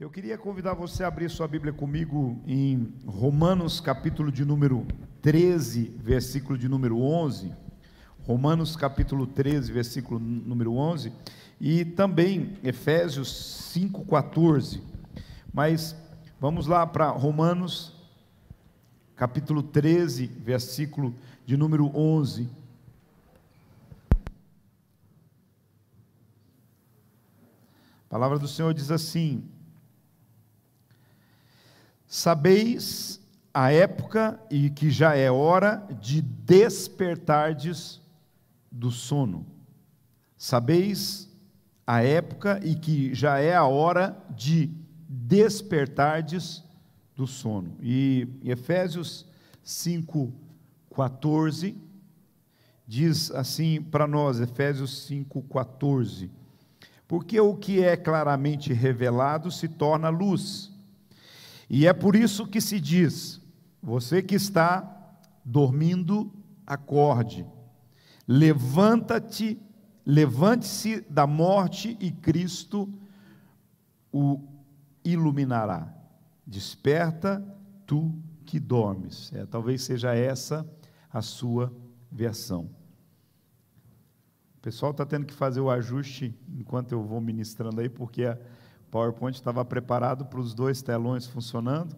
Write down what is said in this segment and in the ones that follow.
Eu queria convidar você a abrir sua Bíblia comigo em Romanos, capítulo de número 13, versículo de número 11. Romanos, capítulo 13, versículo número 11. E também Efésios 5,14. Mas vamos lá para Romanos, capítulo 13, versículo de número 11. A palavra do Senhor diz assim: sabeis a época e que já é hora de despertardes do sono. Sabeis a época e que já é a hora de despertardes do sono. E Efésios 5,14 diz assim para nós, Efésios 5,14: porque o que é claramente revelado se torna luz. E é por isso que se diz: você que está dormindo, acorde, levante-se da morte e Cristo o iluminará. Desperta, tu que dormes. Talvez seja essa a sua versão. O pessoal está tendo que fazer o ajuste enquanto eu vou ministrando aí, porque o PowerPoint estava preparado para os dois telões funcionando,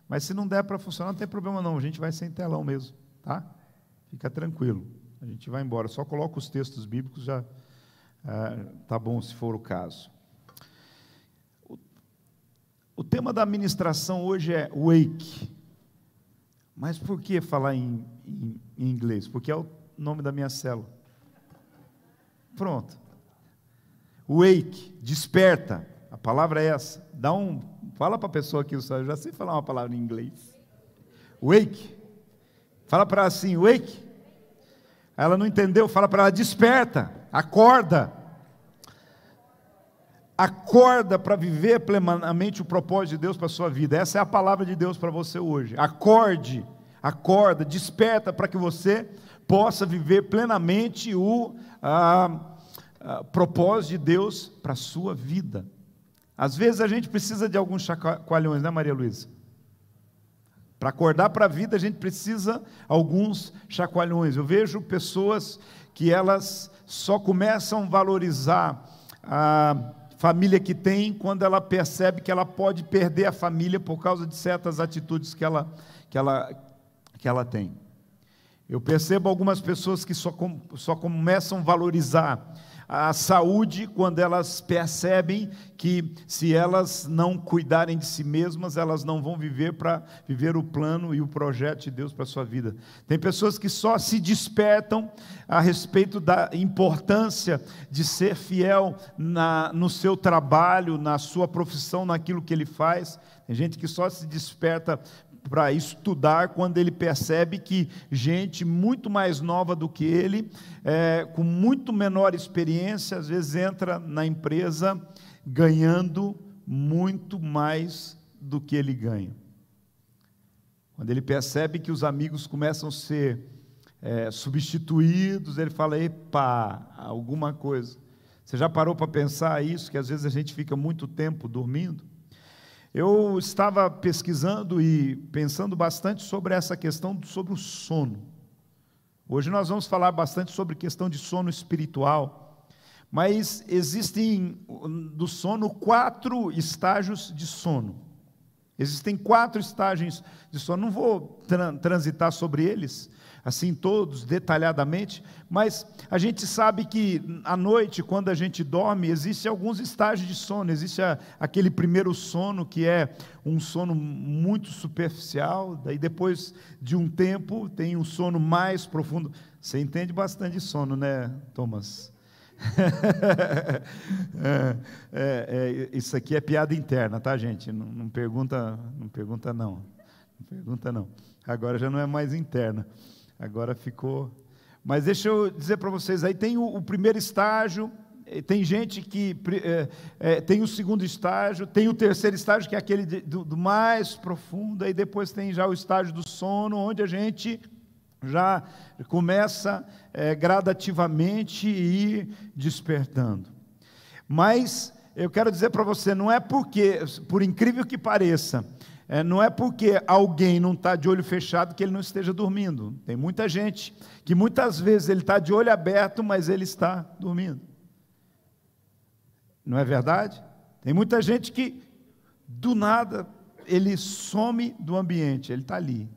mas se não der para funcionar, não tem problema não, a gente vai sem telão mesmo, tá? Fica tranquilo, a gente vai embora, só coloca os textos bíblicos, já tá bom se for o caso. O tema da ministração hoje é wake, mas por que falar em inglês? Porque é o nome da minha célula. Pronto. Wake, desperta. A palavra é essa. Fala para a pessoa aqui, eu já sei falar uma palavra em inglês. Wake. Fala para ela assim, wake. Ela não entendeu, fala para ela, desperta, acorda. Acorda para viver plenamente o propósito de Deus para a sua vida. Essa é a palavra de Deus para você hoje. Acorde, acorda, desperta para que você possa viver plenamente o propósito de Deus para a sua vida. Às vezes a gente precisa de alguns chacoalhões, né, Maria Luísa? Para acordar para a vida a gente precisa alguns chacoalhões. Eu vejo pessoas que elas só começam a valorizar a família que tem quando ela percebe que ela pode perder a família por causa de certas atitudes que ela tem. Eu percebo algumas pessoas que só começam a valorizar a saúde quando elas percebem que se elas não cuidarem de si mesmas, elas não vão viver para viver o plano e o projeto de Deus para a sua vida. Tem pessoas que só se despertam a respeito da importância de ser fiel no seu trabalho, na sua profissão, naquilo que ele faz. Tem gente que só se desperta para estudar quando ele percebe que gente muito mais nova do que ele, com muito menor experiência, às vezes entra na empresa ganhando muito mais do que ele ganha. Quando ele percebe que os amigos começam a ser substituídos, ele fala, epa, alguma coisa. Você já parou para pensar isso, que às vezes a gente fica muito tempo dormindo? Eu estava pesquisando e pensando bastante sobre essa questão, sobre o sono. Hoje nós vamos falar bastante sobre questão de sono espiritual, mas existem do sono 4 estágios de sono. Existem 4 estágios de sono, não vou transitar sobre eles, assim todos detalhadamente, mas a gente sabe que à noite, quando a gente dorme, existem alguns estágios de sono. Existe aquele primeiro sono, que é um sono muito superficial, daí depois de um tempo tem um sono mais profundo. Você entende bastante de sono, né, Thomas? Isso aqui é piada interna, tá, gente? Não pergunta não. Agora já não é mais interna. Agora ficou. Mas deixa eu dizer para vocês, aí tem o primeiro estágio, tem gente que tem o segundo estágio, tem o terceiro estágio, que é aquele do mais profundo, aí depois tem já o estágio do sono, onde a gente já começa gradativamente a ir despertando. Mas eu quero dizer para você, não é porque, por incrível que pareça, não é porque alguém não está de olho fechado que ele não esteja dormindo. Tem muita gente que muitas vezes ele está de olho aberto, mas ele está dormindo. Não é verdade? Tem muita gente que, do nada, ele some do ambiente, ele está ali.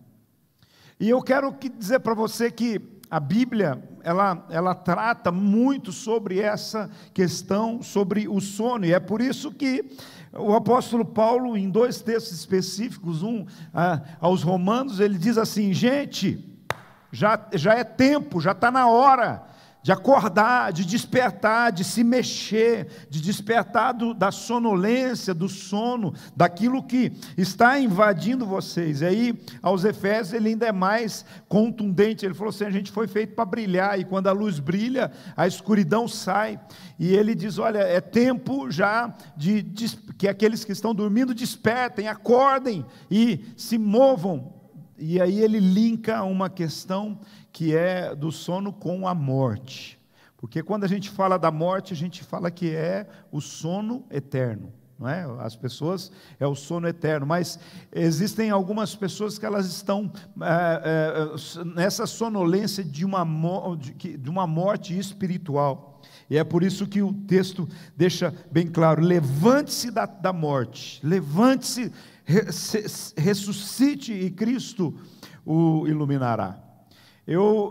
E eu quero dizer para você que a Bíblia, ela trata muito sobre essa questão, sobre o sono, e é por isso que o apóstolo Paulo, em 2 textos específicos, aos Romanos, ele diz assim: gente, já é tempo, já está na hora de acordar, de despertar, de se mexer, de despertar da sonolência, do sono, daquilo que está invadindo vocês. E aí, aos Efésios, ele ainda é mais contundente, ele falou assim: a gente foi feito para brilhar, e quando a luz brilha, a escuridão sai. E ele diz: olha, é tempo já que aqueles que estão dormindo despertem, acordem e se movam. E aí ele linka uma questão que é do sono com a morte, porque quando a gente fala da morte, a gente fala que é o sono eterno, não é? As pessoas, é o sono eterno, mas existem algumas pessoas que elas estão nessa sonolência de uma morte espiritual, e é por isso que o texto deixa bem claro: levante-se da morte, levante-se, ressuscite e Cristo o iluminará.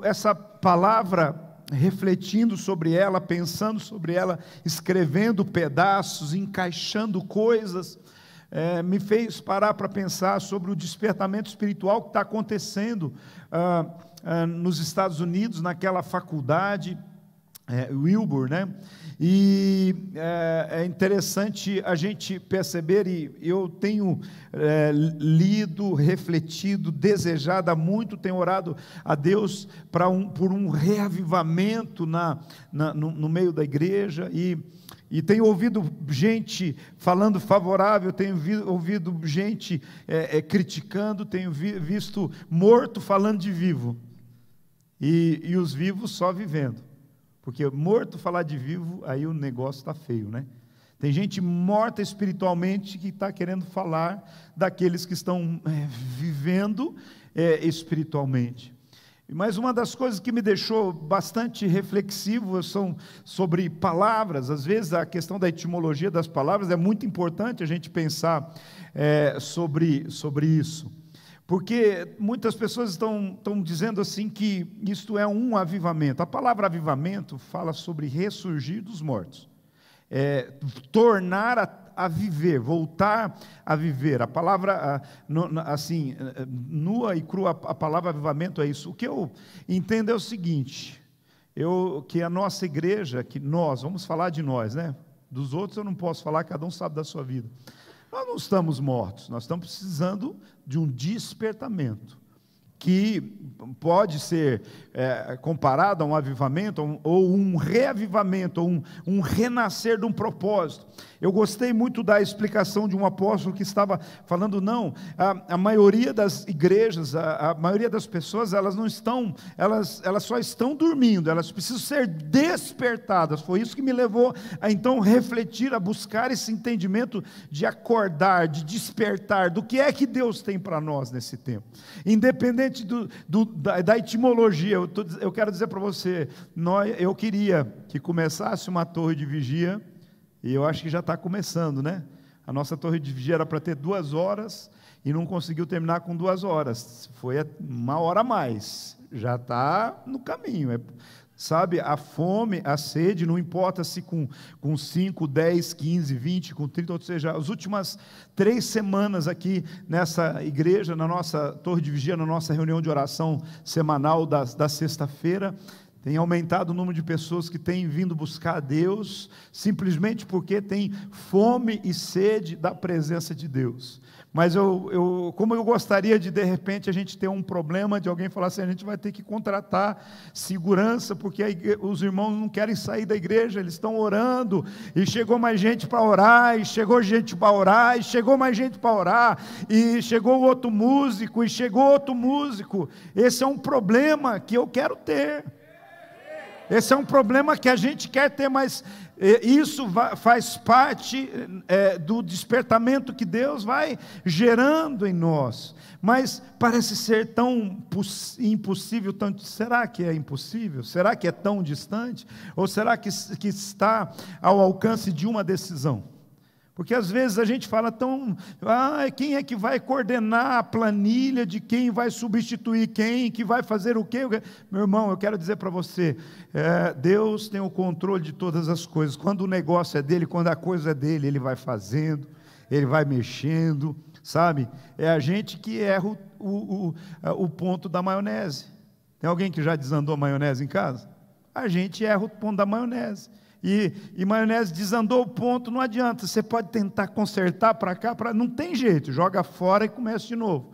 Essa palavra, refletindo sobre ela, pensando sobre ela, escrevendo pedaços, encaixando coisas, me fez parar para pensar sobre o despertamento espiritual que está acontecendo nos Estados Unidos, naquela faculdade, Wilbur, né? E é interessante a gente perceber, e eu tenho lido, refletido, desejado há muito, tenho orado a Deus por um reavivamento no meio da igreja, e tenho ouvido gente falando favorável, tenho ouvido gente criticando, tenho visto morto falando de vivo, e os vivos só vivendo. Porque morto falar de vivo, aí o negócio está feio, né? Tem gente morta espiritualmente que está querendo falar daqueles que estão vivendo espiritualmente. Mas uma das coisas que me deixou bastante reflexivo são sobre palavras. Às vezes a questão da etimologia das palavras é muito importante a gente pensar sobre isso. Porque muitas pessoas estão dizendo assim que isto é um avivamento. A palavra avivamento fala sobre ressurgir dos mortos, tornar a viver, voltar a viver. A palavra, assim, nua e crua, a palavra avivamento é isso. O que eu entendo é o seguinte: que a nossa igreja, que nós, vamos falar de nós, né? Dos outros eu não posso falar, cada um sabe da sua vida. Nós não estamos mortos, nós estamos precisando de um despertamento, que pode ser comparado a um avivamento, ou um reavivamento, ou um renascer de um propósito. Eu gostei muito da explicação de um apóstolo que estava falando: não, a maioria das igrejas, a maioria das pessoas, elas não estão, elas só estão dormindo, elas precisam ser despertadas. Foi isso que me levou a então refletir, a buscar esse entendimento de acordar, de despertar, do que é que Deus tem para nós nesse tempo, independente da etimologia. Eu quero dizer para você, eu queria que começasse uma torre de vigia, e eu acho que já está começando, né? A nossa torre de vigia era para ter 2 horas, e não conseguiu terminar com 2 horas, foi 1 hora a mais, já está no caminho, sabe, a fome, a sede, não importa se com 5, 10, 15, 20, com 30, ou seja, as últimas 3 semanas aqui nessa igreja, na nossa torre de vigia, na nossa reunião de oração semanal da sexta-feira, tem aumentado o número de pessoas que têm vindo buscar a Deus, simplesmente porque tem fome e sede da presença de Deus. Mas como eu gostaria de repente, a gente ter um problema de alguém falar assim: a gente vai ter que contratar segurança, porque os irmãos não querem sair da igreja, eles estão orando, e chegou mais gente para orar, e chegou gente para orar, e chegou mais gente para orar, e chegou outro músico, e chegou outro músico. Esse é um problema que eu quero ter. Esse é um problema que a gente quer ter, mas isso faz parte do despertamento que Deus vai gerando em nós. Mas parece ser tão impossível, será que é impossível? Será que é tão distante? Ou será que está ao alcance de uma decisão? Porque às vezes a gente fala quem é que vai coordenar a planilha de quem vai substituir quem, que vai fazer o quê? Meu irmão, eu quero dizer para você, Deus tem o controle de todas as coisas. Quando o negócio é dele, quando a coisa é dele, ele vai fazendo, ele vai mexendo, sabe? É a gente que erra o ponto da maionese. Tem alguém que já desandou a maionese em casa? A gente erra o ponto da maionese. E maionese desandou o ponto, não adianta, você pode tentar consertar para cá, não tem jeito, joga fora e começa de novo.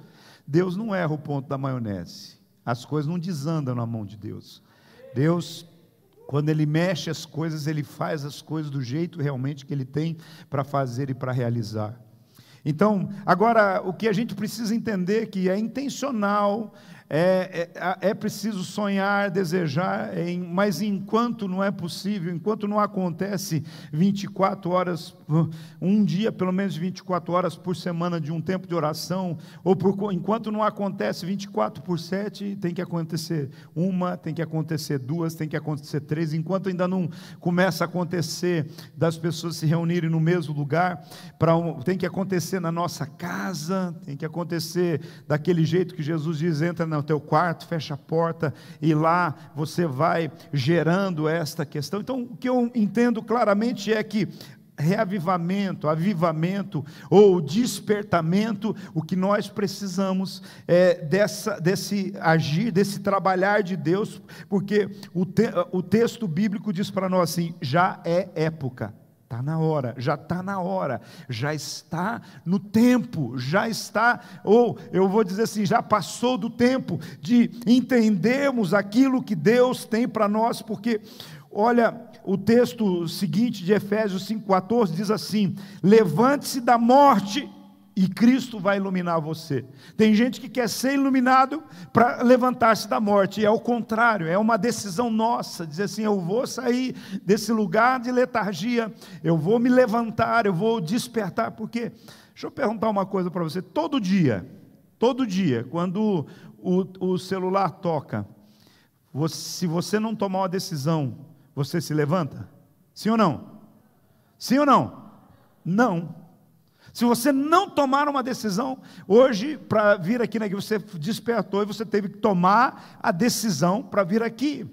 Deus não erra o ponto da maionese, as coisas não desandam na mão de Deus. Deus, quando Ele mexe as coisas, Ele faz as coisas do jeito realmente que Ele tem para fazer e para realizar. Então, agora, o que a gente precisa entender que é intencional, é preciso sonhar, desejar, mas enquanto não é possível, enquanto não acontece 24 horas, um dia pelo menos 24 horas por semana de um tempo de oração, enquanto não acontece 24/7, tem que acontecer uma, tem que acontecer duas, tem que acontecer três, enquanto ainda não começa a acontecer das pessoas se reunirem no mesmo lugar, tem que acontecer na nossa casa, tem que acontecer daquele jeito que Jesus diz, entra no teu quarto, fecha a porta, e lá você vai gerando esta questão. Então, o que eu entendo claramente é que reavivamento, avivamento ou despertamento, o que nós precisamos é desse agir, desse trabalhar de Deus, porque o texto bíblico diz para nós assim, já é época. Está na hora, já está na hora, já está no tempo, já está, ou eu vou dizer assim, já passou do tempo de entendermos aquilo que Deus tem para nós, porque, olha, o texto seguinte de Efésios 5,14 diz assim, levante-se da morte e Cristo vai iluminar você. Tem gente que quer ser iluminado para levantar-se da morte, e é o contrário, é uma decisão nossa, dizer assim, eu vou sair desse lugar de letargia, eu vou me levantar, eu vou despertar, porque, deixa eu perguntar uma coisa para você, todo dia, quando o celular toca, se você não tomar uma decisão, você se levanta? Sim ou não? Sim ou não? Não. Se você não tomar uma decisão, hoje, para vir aqui, né, você despertou e você teve que tomar a decisão para vir aqui.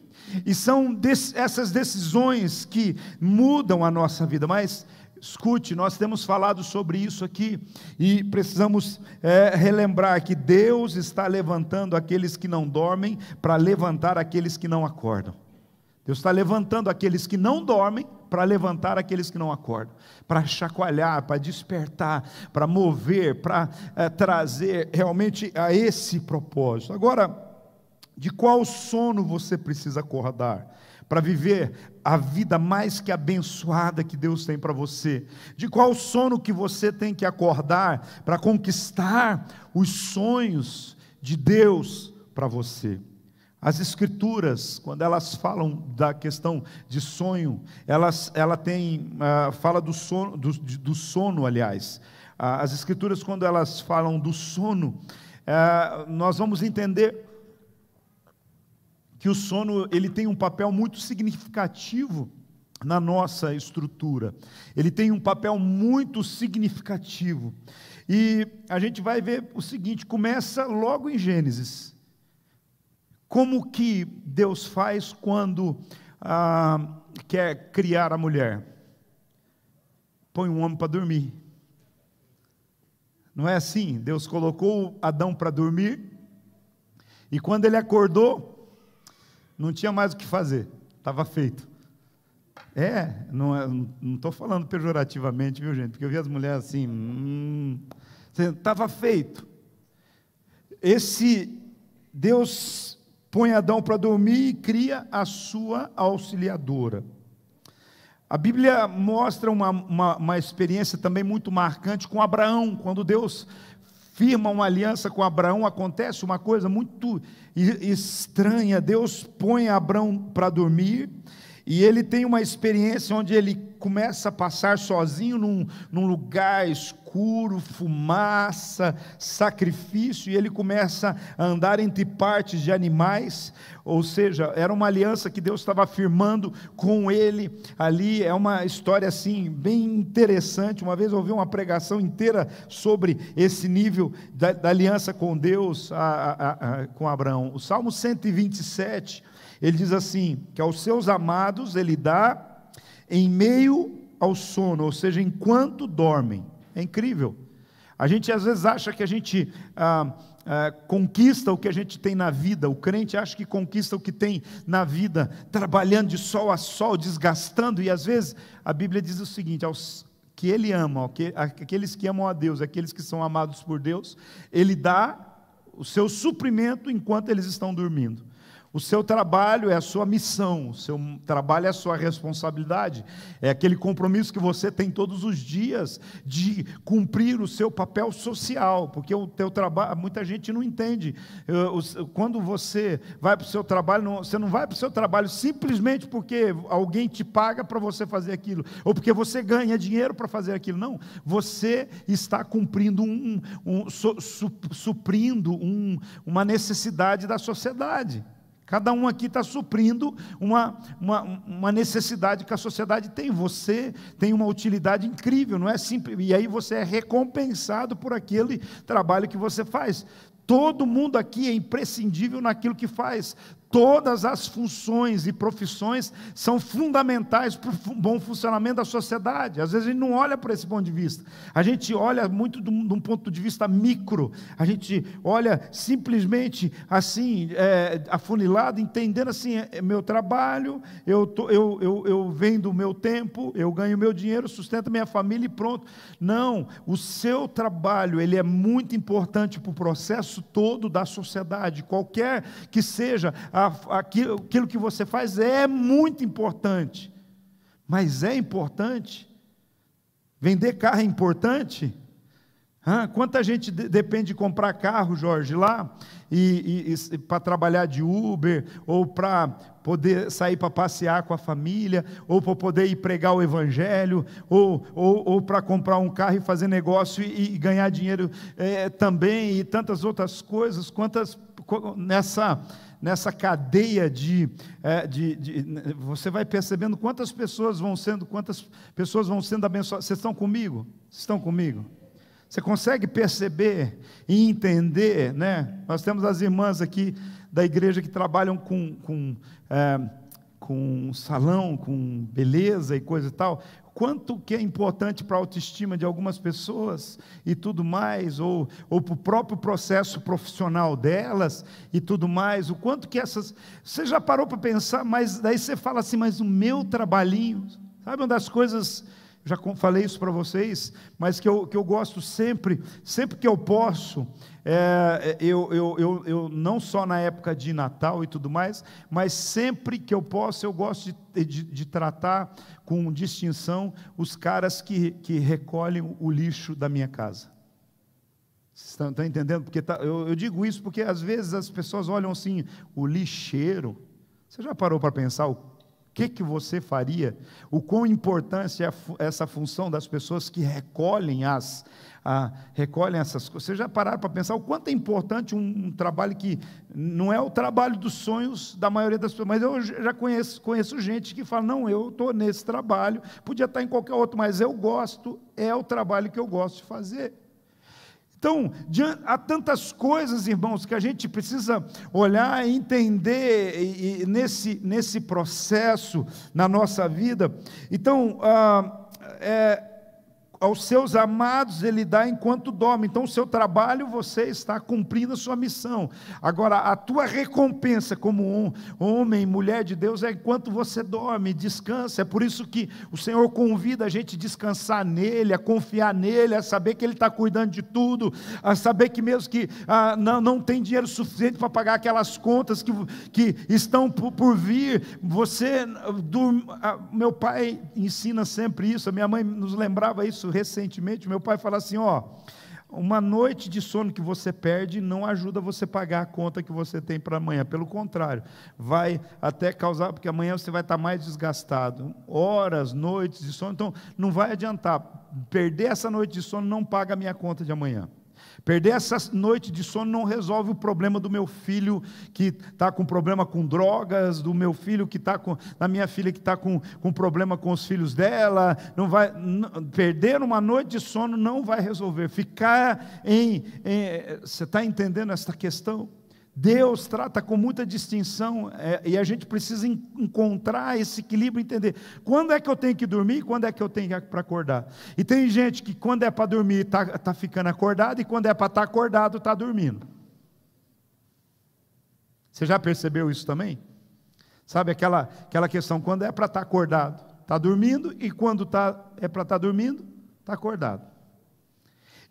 E são essas decisões que mudam a nossa vida, mas escute, nós temos falado sobre isso aqui, e precisamos relembrar que Deus está levantando aqueles que não dormem, para levantar aqueles que não acordam. Deus está levantando aqueles que não dormem, para levantar aqueles que não acordam, para chacoalhar, para despertar, para mover, para trazer realmente a esse propósito. Agora, de qual sono você precisa acordar para viver a vida mais que abençoada que Deus tem para você? De qual sono que você tem que acordar para conquistar os sonhos de Deus para você? As Escrituras, quando elas falam da questão de sonho, fala do sono, aliás. As Escrituras, quando elas falam do sono, nós vamos entender que o sono ele tem um papel muito significativo na nossa estrutura. Ele tem um papel muito significativo. E a gente vai ver o seguinte, começa logo em Gênesis. Como que Deus faz quando quer criar a mulher? Põe um homem para dormir. Não é assim? Deus colocou Adão para dormir, e quando ele acordou, não tinha mais o que fazer, estava feito. Não estou falando pejorativamente, viu, gente? Porque eu vi as mulheres assim, estava feito. Deus põe Adão para dormir e cria a sua auxiliadora. A Bíblia mostra uma experiência também muito marcante com Abraão, quando Deus firma uma aliança com Abraão, acontece uma coisa muito estranha. Deus põe Abraão para dormir, e ele tem uma experiência onde ele começa a passar sozinho num lugar escuro, fumaça, sacrifício, e ele começa a andar entre partes de animais. Ou seja, era uma aliança que Deus estava firmando com ele ali. É uma história assim bem interessante. Uma vez eu ouvi uma pregação inteira sobre esse nível da aliança com Deus, com Abraão. O Salmo 127, ele diz assim, que aos seus amados ele dá em meio ao sono, ou seja, enquanto dormem. É incrível. A gente às vezes acha que a gente conquista o que a gente tem na vida. O crente acha que conquista o que tem na vida, trabalhando de sol a sol, desgastando, e às vezes a Bíblia diz o seguinte: aos que ele ama, aqueles que amam a Deus, aqueles que são amados por Deus, ele dá o seu suprimento enquanto eles estão dormindo. O seu trabalho é a sua missão, o seu trabalho é a sua responsabilidade, é aquele compromisso que você tem todos os dias de cumprir o seu papel social, porque o teu trabalho, muita gente não entende. Quando você vai para o seu trabalho, você não vai para o seu trabalho simplesmente porque alguém te paga para você fazer aquilo, ou porque você ganha dinheiro para fazer aquilo. Não, você está cumprindo suprindo uma necessidade da sociedade. Cada um aqui está suprindo uma necessidade que a sociedade tem. Você tem uma utilidade incrível, não é simples, e aí você é recompensado por aquele trabalho que você faz. Todo mundo aqui é imprescindível naquilo que faz. Todas as funções e profissões são fundamentais para o bom funcionamento da sociedade. Às vezes a gente não olha para esse ponto de vista. A gente olha muito de um ponto de vista micro. A gente olha simplesmente assim, afunilado, entendendo assim: é meu trabalho, eu vendo o meu tempo, eu ganho meu dinheiro, sustento minha família e pronto. Não, o seu trabalho, ele é muito importante para o processo todo da sociedade. Qualquer que seja aquilo que você faz é muito importante. Mas é importante? Vender carro é importante? Quanta gente depende de comprar carro, Jorge, lá, e para trabalhar de Uber, ou para poder sair para passear com a família, ou para poder ir pregar o Evangelho, ou para comprar um carro e fazer negócio e ganhar dinheiro também, e tantas outras coisas. Quantas nessa cadeia você vai percebendo quantas pessoas vão sendo abençoadas. Vocês estão comigo? Vocês estão comigo? Você consegue perceber e entender, né? Nós temos as irmãs aqui da igreja que trabalham com salão, com beleza e coisa e tal. Quanto que é importante para a autoestima de algumas pessoas e tudo mais, ou para o próprio processo profissional delas e tudo mais, o quanto que essas... Você já parou para pensar, mas daí você fala assim: mas o meu trabalhinho, sabe uma das coisas, já falei isso para vocês, mas que eu gosto sempre que eu posso, eu não só na época de Natal e tudo mais, mas sempre que eu posso, eu gosto de tratar com distinção os caras que recolhem o lixo da minha casa. Vocês estão entendendo? Porque eu digo isso porque às vezes as pessoas olham assim: o lixeiro. Você já parou para pensar o que você faria? O quão importante é essa função das pessoas que recolhem essas coisas? Vocês já pararam para pensar o quanto é importante um trabalho que não é o trabalho dos sonhos da maioria das pessoas, mas eu já conheço gente que fala: não, eu estou nesse trabalho, podia estar em qualquer outro, mas eu gosto, é o trabalho que eu gosto de fazer. Então, há tantas coisas, irmãos, que a gente precisa olhar e entender nesse processo na nossa vida. Então, aos seus amados ele dá enquanto dorme. Então o seu trabalho, você está cumprindo a sua missão. Agora, a tua recompensa como homem, mulher de Deus, é enquanto você dorme, descansa. É por isso que o Senhor convida a gente a descansar nele, a confiar nele, a saber que ele está cuidando de tudo, a saber que mesmo que não tem dinheiro suficiente para pagar aquelas contas que estão por vir, meu pai ensina sempre isso, a minha mãe nos lembrava isso recentemente. Meu pai fala assim: Uma noite de sono que você perde não ajuda você a pagar a conta que você tem para amanhã. Pelo contrário, vai até causar, porque amanhã você vai estar mais desgastado. Horas, noites de sono, então não vai adiantar. Perder essa noite de sono não paga a minha conta de amanhã. Perder essa noite de sono não resolve o problema do meu filho que está com problema com drogas, do meu filho que está com, da minha filha que está com problema com os filhos dela. Perder uma noite de sono não vai resolver. Você está entendendo essa questão? Deus trata com muita distinção, e a gente precisa encontrar esse equilíbrio, entender quando é que eu tenho que dormir e quando é que eu tenho que para acordar. E tem gente que quando é para dormir está ficando acordado, e quando é para estar acordado está dormindo. Você já percebeu isso também? Sabe aquela questão, quando é para estar acordado está dormindo, e quando é para estar dormindo está acordado.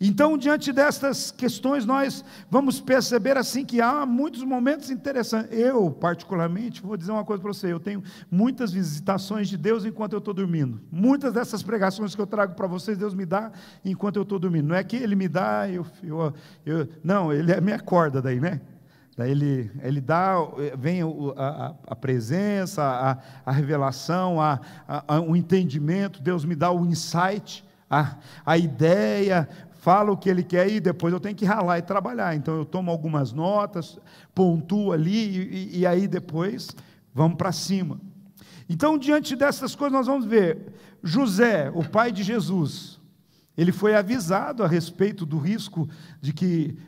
Então, diante destas questões, nós vamos perceber assim que há muitos momentos interessantes. Eu, particularmente, vou dizer uma coisa para você, eu tenho muitas visitações de Deus enquanto eu estou dormindo. Muitas dessas pregações que eu trago para vocês, Deus me dá enquanto eu estou dormindo. Não é que Ele me dá, não, Ele me acorda daí, né? Daí ele dá, vem a presença, a revelação, o entendimento, Deus me dá o insight, a ideia, fala o que Ele quer e depois eu tenho que ralar e trabalhar. Então eu tomo algumas notas, pontuo ali e aí depois vamos para cima. Então, diante dessas coisas, nós vamos ver José, o pai de Jesus. Ele foi avisado a respeito do risco de que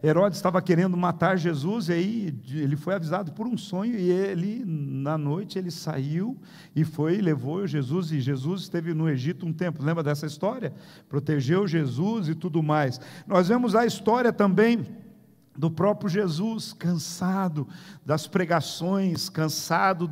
Herodes estava querendo matar Jesus, e aí ele foi avisado por um sonho, e ele, na noite, ele saiu e levou Jesus, e Jesus esteve no Egito um tempo. Lembra dessa história? Protegeu Jesus e tudo mais. Nós vemos a história também do próprio Jesus, cansado das pregações, cansado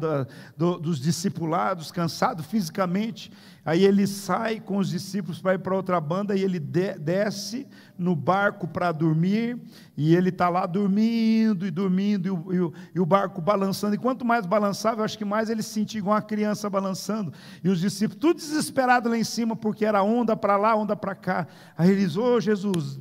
dos discipulados, cansado fisicamente. Aí ele sai com os discípulos para ir para outra banda, e ele desce no barco para dormir, e ele está lá dormindo, e o barco balançando, e quanto mais balançava, eu acho que mais ele se sentia igual uma criança balançando, e os discípulos tudo desesperados lá em cima, porque era onda para lá, onda para cá. Aí eles, Jesus,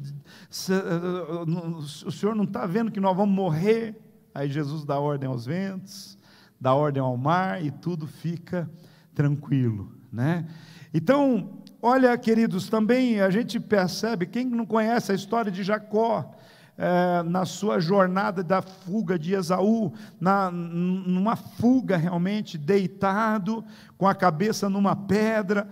o senhor não está vendo que nós vamos morrer? Aí Jesus dá ordem aos ventos, dá ordem ao mar, e tudo fica tranquilo, né? Então, olha, queridos, também a gente percebe, quem não conhece a história de Jacó, na sua jornada da fuga de Esaú, numa fuga realmente, deitado, com a cabeça numa pedra,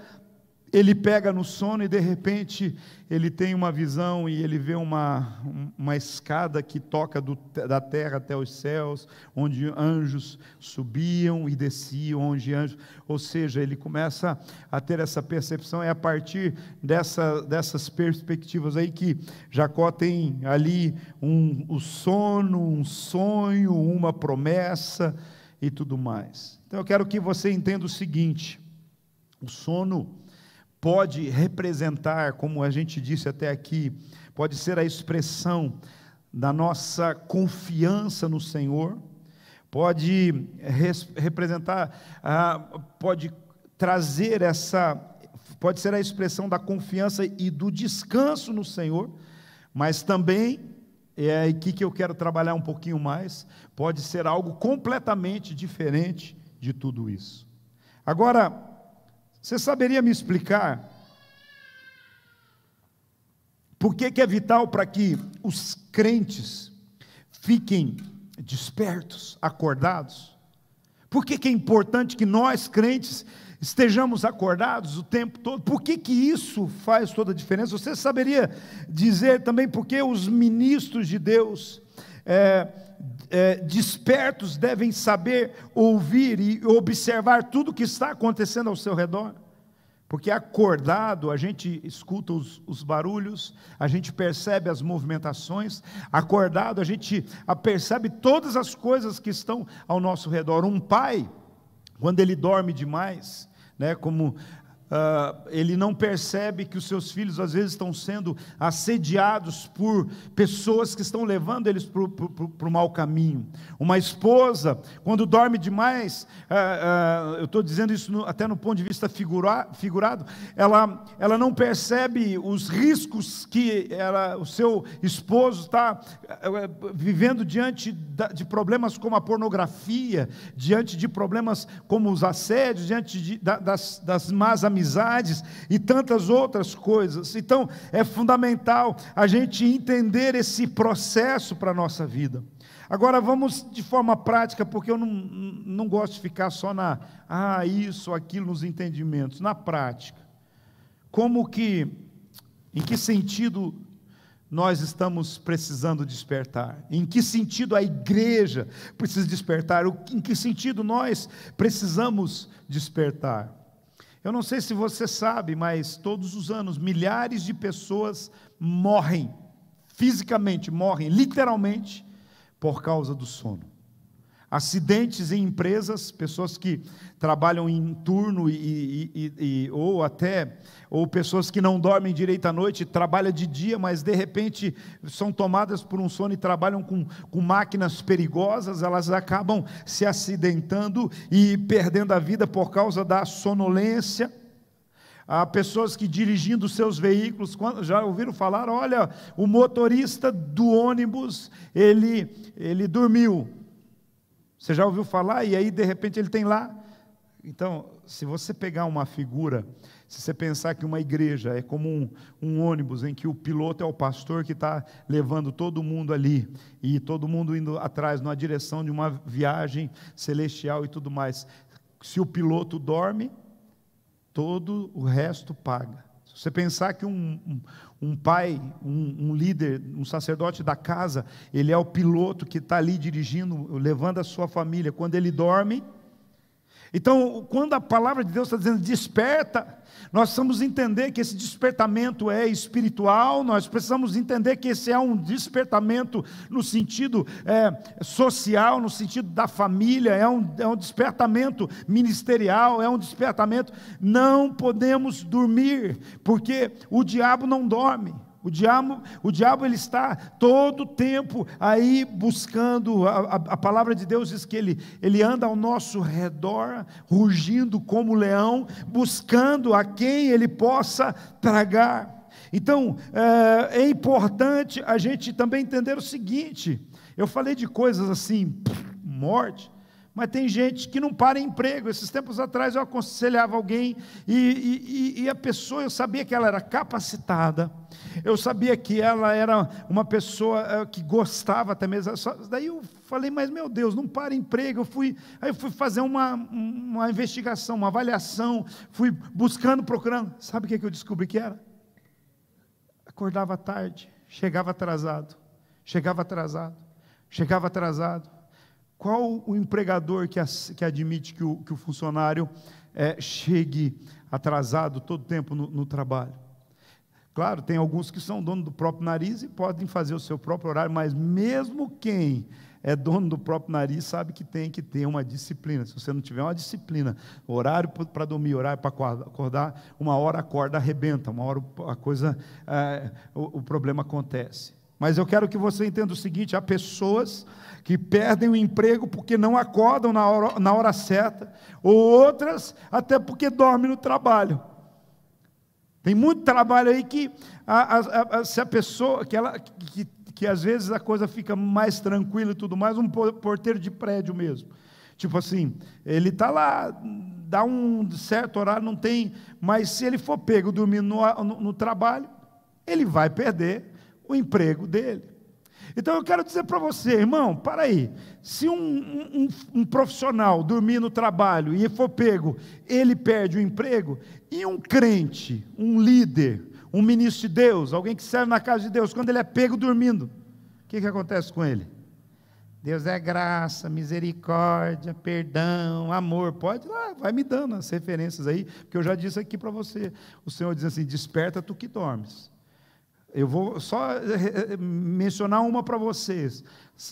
ele pega no sono e de repente ele tem uma visão e ele vê uma escada que toca da terra até os céus, onde anjos subiam e desciam, ou seja, ele começa a ter essa percepção. É a partir dessas perspectivas aí que Jacó tem ali um sono, um sonho, uma promessa e tudo mais. Então eu quero que você entenda o seguinte: o sono pode representar, como a gente disse até aqui, pode ser a expressão da nossa confiança no Senhor, pode representar, pode trazer pode ser a expressão da confiança e do descanso no Senhor, mas também, é aqui que eu quero trabalhar um pouquinho mais, pode ser algo completamente diferente de tudo isso. Agora, você saberia me explicar por que é vital para que os crentes fiquem despertos, acordados? Por que é importante que nós, crentes, estejamos acordados o tempo todo? Por que isso faz toda a diferença? Você saberia dizer também por que os ministros de Deus despertos devem saber ouvir e observar tudo o que está acontecendo ao seu redor? Porque acordado, a gente escuta os barulhos, a gente percebe as movimentações. Acordado, a gente percebe todas as coisas que estão ao nosso redor. Um pai, quando ele dorme demais, né, como ele não percebe que os seus filhos às vezes estão sendo assediados por pessoas que estão levando eles para o mau caminho. Uma esposa, quando dorme demais, eu estou dizendo isso até no ponto de vista figurado, ela não percebe os riscos que o seu esposo está vivendo diante de problemas como a pornografia, diante de problemas como os assédios, diante das más amizades e tantas outras coisas. Então, é fundamental a gente entender esse processo para a nossa vida. Agora, vamos de forma prática, porque eu não gosto de ficar só isso, aquilo, nos entendimentos. Na prática, em que sentido nós estamos precisando despertar? Em que sentido a igreja precisa despertar? Em que sentido nós precisamos despertar? Eu não sei se você sabe, mas todos os anos milhares de pessoas morrem, fisicamente morrem, literalmente, por causa do sono. Acidentes em empresas, pessoas que trabalham em turno ou pessoas que não dormem direito à noite, trabalham de dia, mas de repente são tomadas por um sono e trabalham com máquinas perigosas, elas acabam se acidentando e perdendo a vida por causa da sonolência. Há pessoas que dirigindo seus veículos, já ouviram falar, olha, o motorista do ônibus, ele dormiu. Você já ouviu falar? E aí de repente ele tem lá. Então, se você pegar uma figura, se você pensar que uma igreja é como um ônibus em que o piloto é o pastor que está levando todo mundo ali, e todo mundo indo atrás, numa direção de uma viagem celestial e tudo mais. Se o piloto dorme, todo o resto paga. Se você pensar que um pai, um líder, um sacerdote da casa, ele é o piloto que está ali dirigindo, levando a sua família, quando ele dorme. Então, quando a palavra de Deus está dizendo desperta, nós precisamos entender que esse despertamento é espiritual, nós precisamos entender que esse é um despertamento no sentido social, no sentido da família, é um despertamento ministerial, é um despertamento. Não podemos dormir, porque o diabo não dorme. O diabo ele está todo o tempo aí buscando, a palavra de Deus diz que ele anda ao nosso redor, rugindo como leão, buscando a quem ele possa tragar. Então, é importante a gente também entender o seguinte, eu falei de coisas assim, morte, mas tem gente que não para em emprego. Esses tempos atrás eu aconselhava alguém e a pessoa, eu sabia que ela era capacitada, eu sabia que ela era uma pessoa que gostava até mesmo, daí eu falei, mas meu Deus, não para em emprego. Aí eu fui fazer uma investigação, uma avaliação, fui buscando, procurando, sabe o que eu descobri que era? Acordava tarde, chegava atrasado. Qual o empregador que admite que o funcionário chegue atrasado todo o tempo no trabalho? Claro, tem alguns que são donos do próprio nariz e podem fazer o seu próprio horário, mas mesmo quem é dono do próprio nariz sabe que tem que ter uma disciplina. Se você não tiver uma disciplina, horário para dormir, horário para acordar, uma hora acorda, arrebenta, uma hora o problema acontece. Mas eu quero que você entenda o seguinte, há pessoas que perdem o emprego porque não acordam na hora certa, ou outras até porque dormem no trabalho. Tem muito trabalho aí que se a pessoa, que às vezes a coisa fica mais tranquila e tudo mais, um porteiro de prédio mesmo. Tipo assim, ele está lá, dá um certo horário, não tem, mas se ele for pego dormindo no trabalho, ele vai perder o emprego dele. Então eu quero dizer para você, irmão, para aí, se um profissional dormir no trabalho e for pego, ele perde o emprego, e um crente, um líder, um ministro de Deus, alguém que serve na casa de Deus, quando ele é pego dormindo, o que acontece com ele? Deus é graça, misericórdia, perdão, amor. Pode lá, vai me dando as referências aí, porque eu já disse aqui para você, o Senhor diz assim, desperta tu que dormes. Eu vou só mencionar uma para vocês.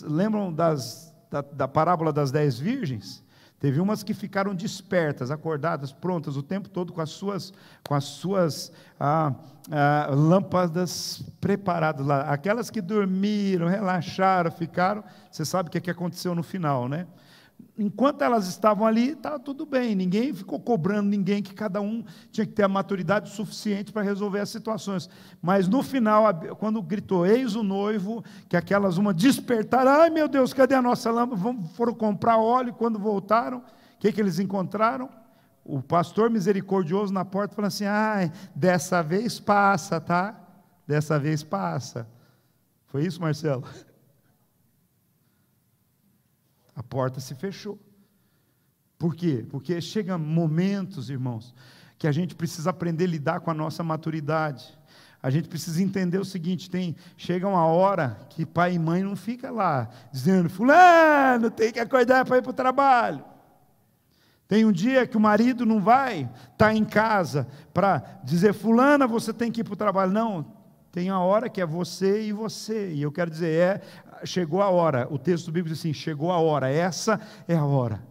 Lembram da parábola das 10 virgens? Teve umas que ficaram despertas, acordadas, prontas o tempo todo com as suas lâmpadas preparadas lá. Aquelas que dormiram, relaxaram, ficaram, você sabe o que aconteceu no final, né? Enquanto elas estavam ali, estava tudo bem, ninguém ficou cobrando ninguém, que cada um tinha que ter a maturidade suficiente para resolver as situações. Mas no final, quando gritou, eis o noivo, que aquelas uma despertaram, ai meu Deus, cadê a nossa lâmpada? Foram comprar óleo, quando voltaram, o que eles encontraram? O pastor misericordioso na porta falando assim, ai, dessa vez passa, tá? Dessa vez passa. Foi isso, Marcelo? A porta se fechou. Por quê? Porque chegam momentos, irmãos, que a gente precisa aprender a lidar com a nossa maturidade. A gente precisa entender o seguinte, chega uma hora que pai e mãe não ficam lá, dizendo, fulano, tem que acordar para ir para o trabalho. Tem um dia que o marido não vai estar em casa para dizer, fulana, você tem que ir para o trabalho. Não, tem a hora que é você e você. E eu quero dizer, chegou a hora. O texto bíblico diz assim, chegou a hora. Essa é a hora.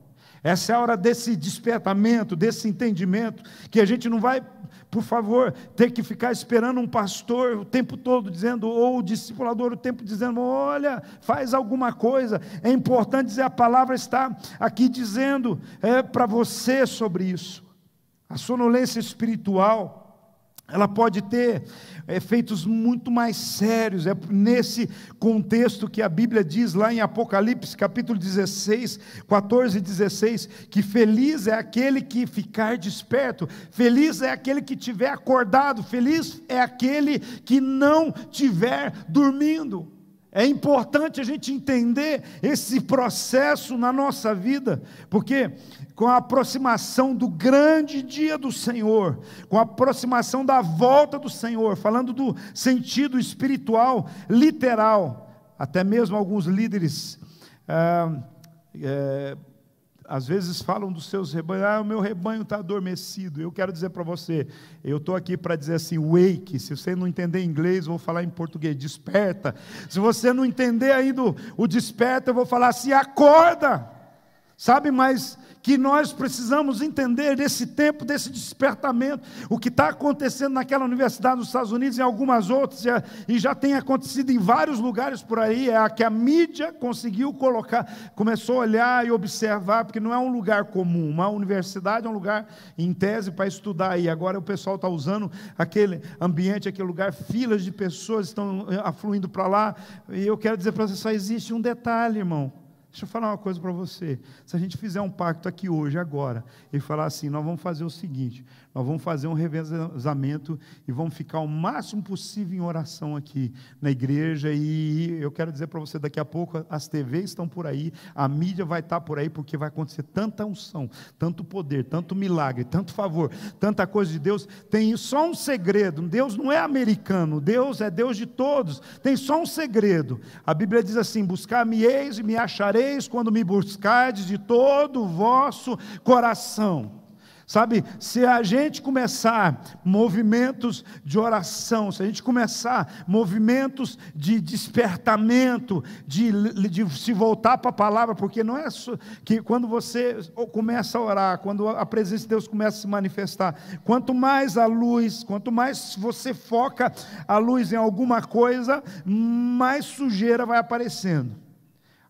Essa é a hora desse despertamento, desse entendimento, que a gente não vai, por favor, ter que ficar esperando um pastor o tempo todo dizendo, ou o discipulador o tempo dizendo, olha, faz alguma coisa. É importante dizer, a palavra está aqui dizendo para você sobre isso. A sonolência espiritual, ela pode ter efeitos muito mais sérios. É nesse contexto que a Bíblia diz lá em Apocalipse, capítulo 16, 14 e 16, que feliz é aquele que ficar desperto, feliz é aquele que tiver acordado, feliz é aquele que não tiver dormindo. É importante a gente entender esse processo na nossa vida, porque com a aproximação do grande dia do Senhor, com a aproximação da volta do Senhor, falando do sentido espiritual, literal, até mesmo alguns líderes, às vezes falam dos seus rebanhos, o meu rebanho está adormecido. Eu quero dizer para você, eu estou aqui para dizer assim, wake. Se você não entender inglês, eu vou falar em português, desperta. Se você não entender ainda o desperta, eu vou falar assim, acorda. Sabe, mas que nós precisamos entender desse tempo, desse despertamento, o que está acontecendo naquela universidade nos Estados Unidos e em algumas outras, e já tem acontecido em vários lugares por aí, é a que a mídia conseguiu colocar, começou a olhar e observar, porque não é um lugar comum, uma universidade é um lugar em tese para estudar, e agora o pessoal está usando aquele ambiente, aquele lugar, filas de pessoas estão afluindo para lá, e eu quero dizer para você, só existe um detalhe, irmão. Deixa eu falar uma coisa para você, se a gente fizer um pacto aqui hoje, agora, e falar assim, nós vamos fazer o seguinte, nós vamos fazer um revezamento e vamos ficar o máximo possível em oração aqui na igreja, e eu quero dizer para você, daqui a pouco as TVs estão por aí, a mídia vai estar por aí, porque vai acontecer tanta unção, tanto poder, tanto milagre, tanto favor, tanta coisa de Deus. Tem só um segredo, Deus não é americano, Deus é Deus de todos, tem só um segredo, a Bíblia diz assim, buscar-me-eis e me achareis, quando me buscardes de todo o vosso coração. Sabe, se a gente começar movimentos de oração, se a gente começar movimentos de despertamento, de se voltar para a palavra, porque não é só que quando você começa a orar, quando a presença de Deus começa a se manifestar, quanto mais a luz, quanto mais você foca a luz em alguma coisa, mais sujeira vai aparecendo.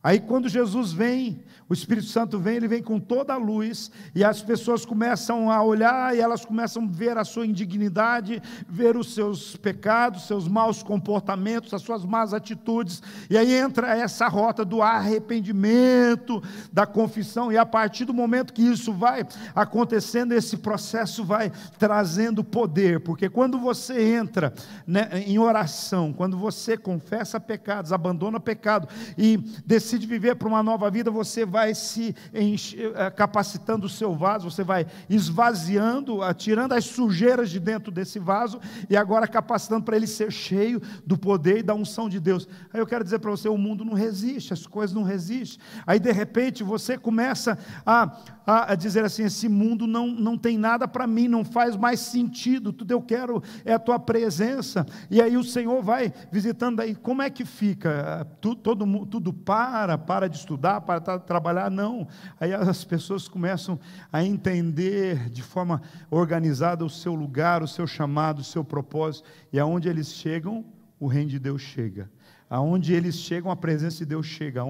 Aí quando Jesus vem, o Espírito Santo vem, ele vem com toda a luz, e as pessoas começam a olhar, e elas começam a ver a sua indignidade, ver os seus pecados, seus maus comportamentos, as suas más atitudes, e aí entra essa rota do arrependimento, da confissão, e a partir do momento que isso vai acontecendo, esse processo vai trazendo poder, porque quando você entra, né, em oração, quando você confessa pecados, abandona pecado, e decide viver para uma nova vida, você vai se capacitando o seu vaso, você vai esvaziando, tirando as sujeiras de dentro desse vaso, e agora capacitando para ele ser cheio do poder e da unção de Deus. Aí eu quero dizer para você, o mundo não resiste, as coisas não resistem, aí de repente você começa a dizer assim, esse mundo não tem nada para mim, não faz mais sentido, tudo eu quero é a tua presença, e aí o Senhor vai visitando, aí como é que fica? Tudo paz, para de estudar, para de trabalhar, não. Aí as pessoas começam a entender de forma organizada o seu lugar, o seu chamado, o seu propósito, e aonde eles chegam, o reino de Deus chega. Aonde eles chegam, a presença de Deus chega.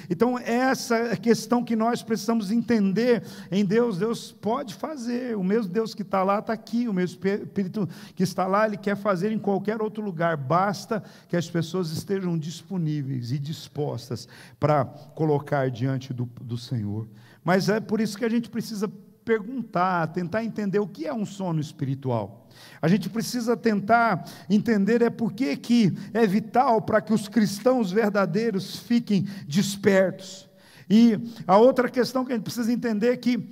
Então, essa questão que nós precisamos entender em Deus. Deus pode fazer, o mesmo Deus que está lá, está aqui, o mesmo Espírito que está lá, Ele quer fazer em qualquer outro lugar, basta que as pessoas estejam disponíveis e dispostas para colocar diante do Senhor. Mas é por isso que a gente precisa perguntar, tentar entender o que é um sono espiritual. A gente precisa tentar entender por que é vital para que os cristãos verdadeiros fiquem despertos. E a outra questão que a gente precisa entender é que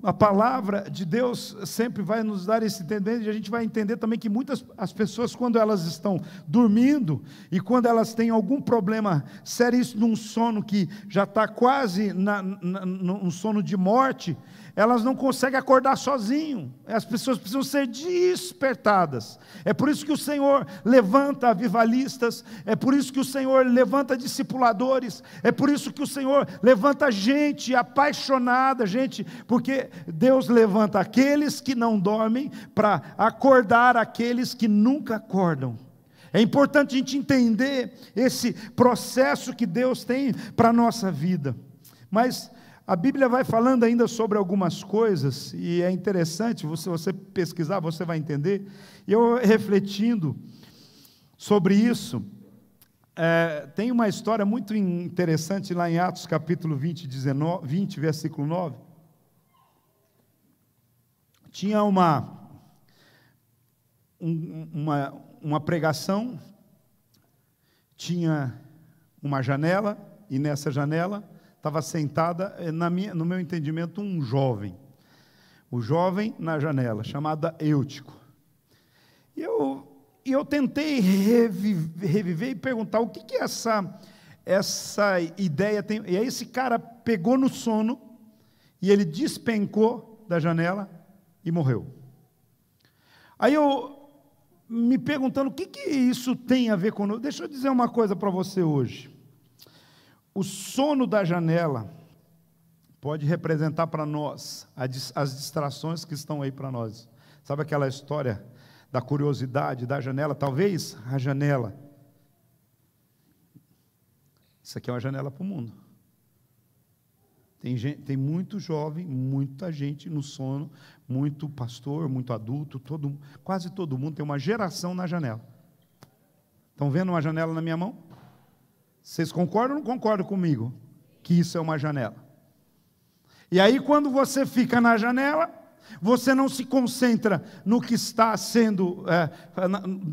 a palavra de Deus sempre vai nos dar esse entendimento, e a gente vai entender também que as pessoas, quando elas estão dormindo, e quando elas têm algum problema sério, isso num sono que já está quase num sono de morte, elas não conseguem acordar sozinho. As pessoas precisam ser despertadas. É por isso que o Senhor levanta avivalistas, é por isso que o Senhor levanta discipuladores, é por isso que o Senhor levanta gente apaixonada, porque Deus levanta aqueles que não dormem para acordar aqueles que nunca acordam. É importante a gente entender esse processo que Deus tem para a nossa vida. Mas a Bíblia vai falando ainda sobre algumas coisas, e é interessante, se você pesquisar, você vai entender. E eu refletindo sobre isso, tem uma história muito interessante lá em Atos capítulo 20, versículo 9. Tinha uma pregação, tinha uma janela, e nessa janela estava sentada, no meu entendimento, um jovem. O jovem na janela, chamado Eutico. E eu tentei reviver e perguntar o que essa ideia tem. E aí esse cara pegou no sono, e ele despencou da janela e morreu. Aí eu me perguntando, o que isso tem a ver conosco? Deixa eu dizer uma coisa para você hoje. O sono da janela pode representar para nós as distrações que estão aí para nós. Sabe aquela história da curiosidade da janela? Talvez a janela. Isso aqui é uma janela para o mundo. Tem muito jovem, muita gente no sono, muito pastor, muito adulto, quase todo mundo tem uma geração na janela. Estão vendo uma janela na minha mão? Vocês concordam ou não concordam comigo? Que isso é uma janela. E aí quando você fica na janela, você não se concentra no que está sendo,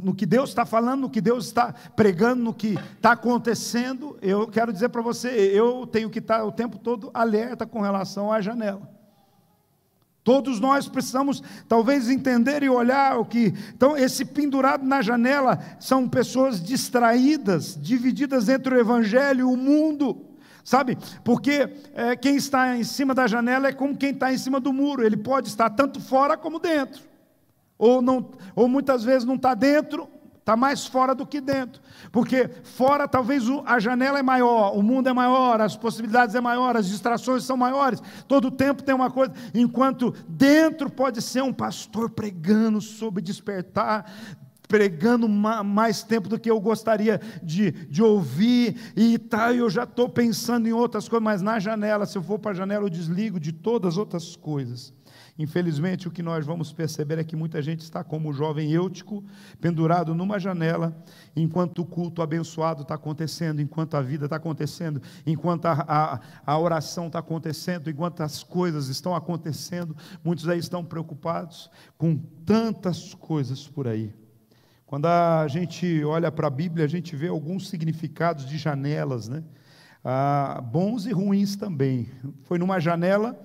no que Deus está falando, no que Deus está pregando, no que está acontecendo. Eu quero dizer para você, eu tenho que estar o tempo todo alerta com relação à janela. Todos nós precisamos, talvez, entender e olhar o que... Então, esse pendurado na janela são pessoas distraídas, divididas entre o evangelho e o mundo, sabe? Porque quem está em cima da janela é como quem está em cima do muro. Ele pode estar tanto fora como dentro. Ou muitas vezes não está dentro, está mais fora do que dentro. Porque fora talvez a janela é maior, o mundo é maior, as possibilidades é maior, as distrações são maiores, todo tempo tem uma coisa, enquanto dentro pode ser um pastor pregando sobre despertar, pregando mais tempo do que eu gostaria de ouvir, e tal, eu já estou pensando em outras coisas, mas na janela, se eu for para a janela, eu desligo de todas as outras coisas. Infelizmente, o que nós vamos perceber é que muita gente está como o jovem Eutico, pendurado numa janela, enquanto o culto abençoado está acontecendo, enquanto a vida está acontecendo, enquanto a oração está acontecendo, enquanto as coisas estão acontecendo. Muitos aí estão preocupados com tantas coisas por aí. Quando a gente olha para a Bíblia, a gente vê alguns significados de janelas, né? Bons e ruins também. Foi numa janela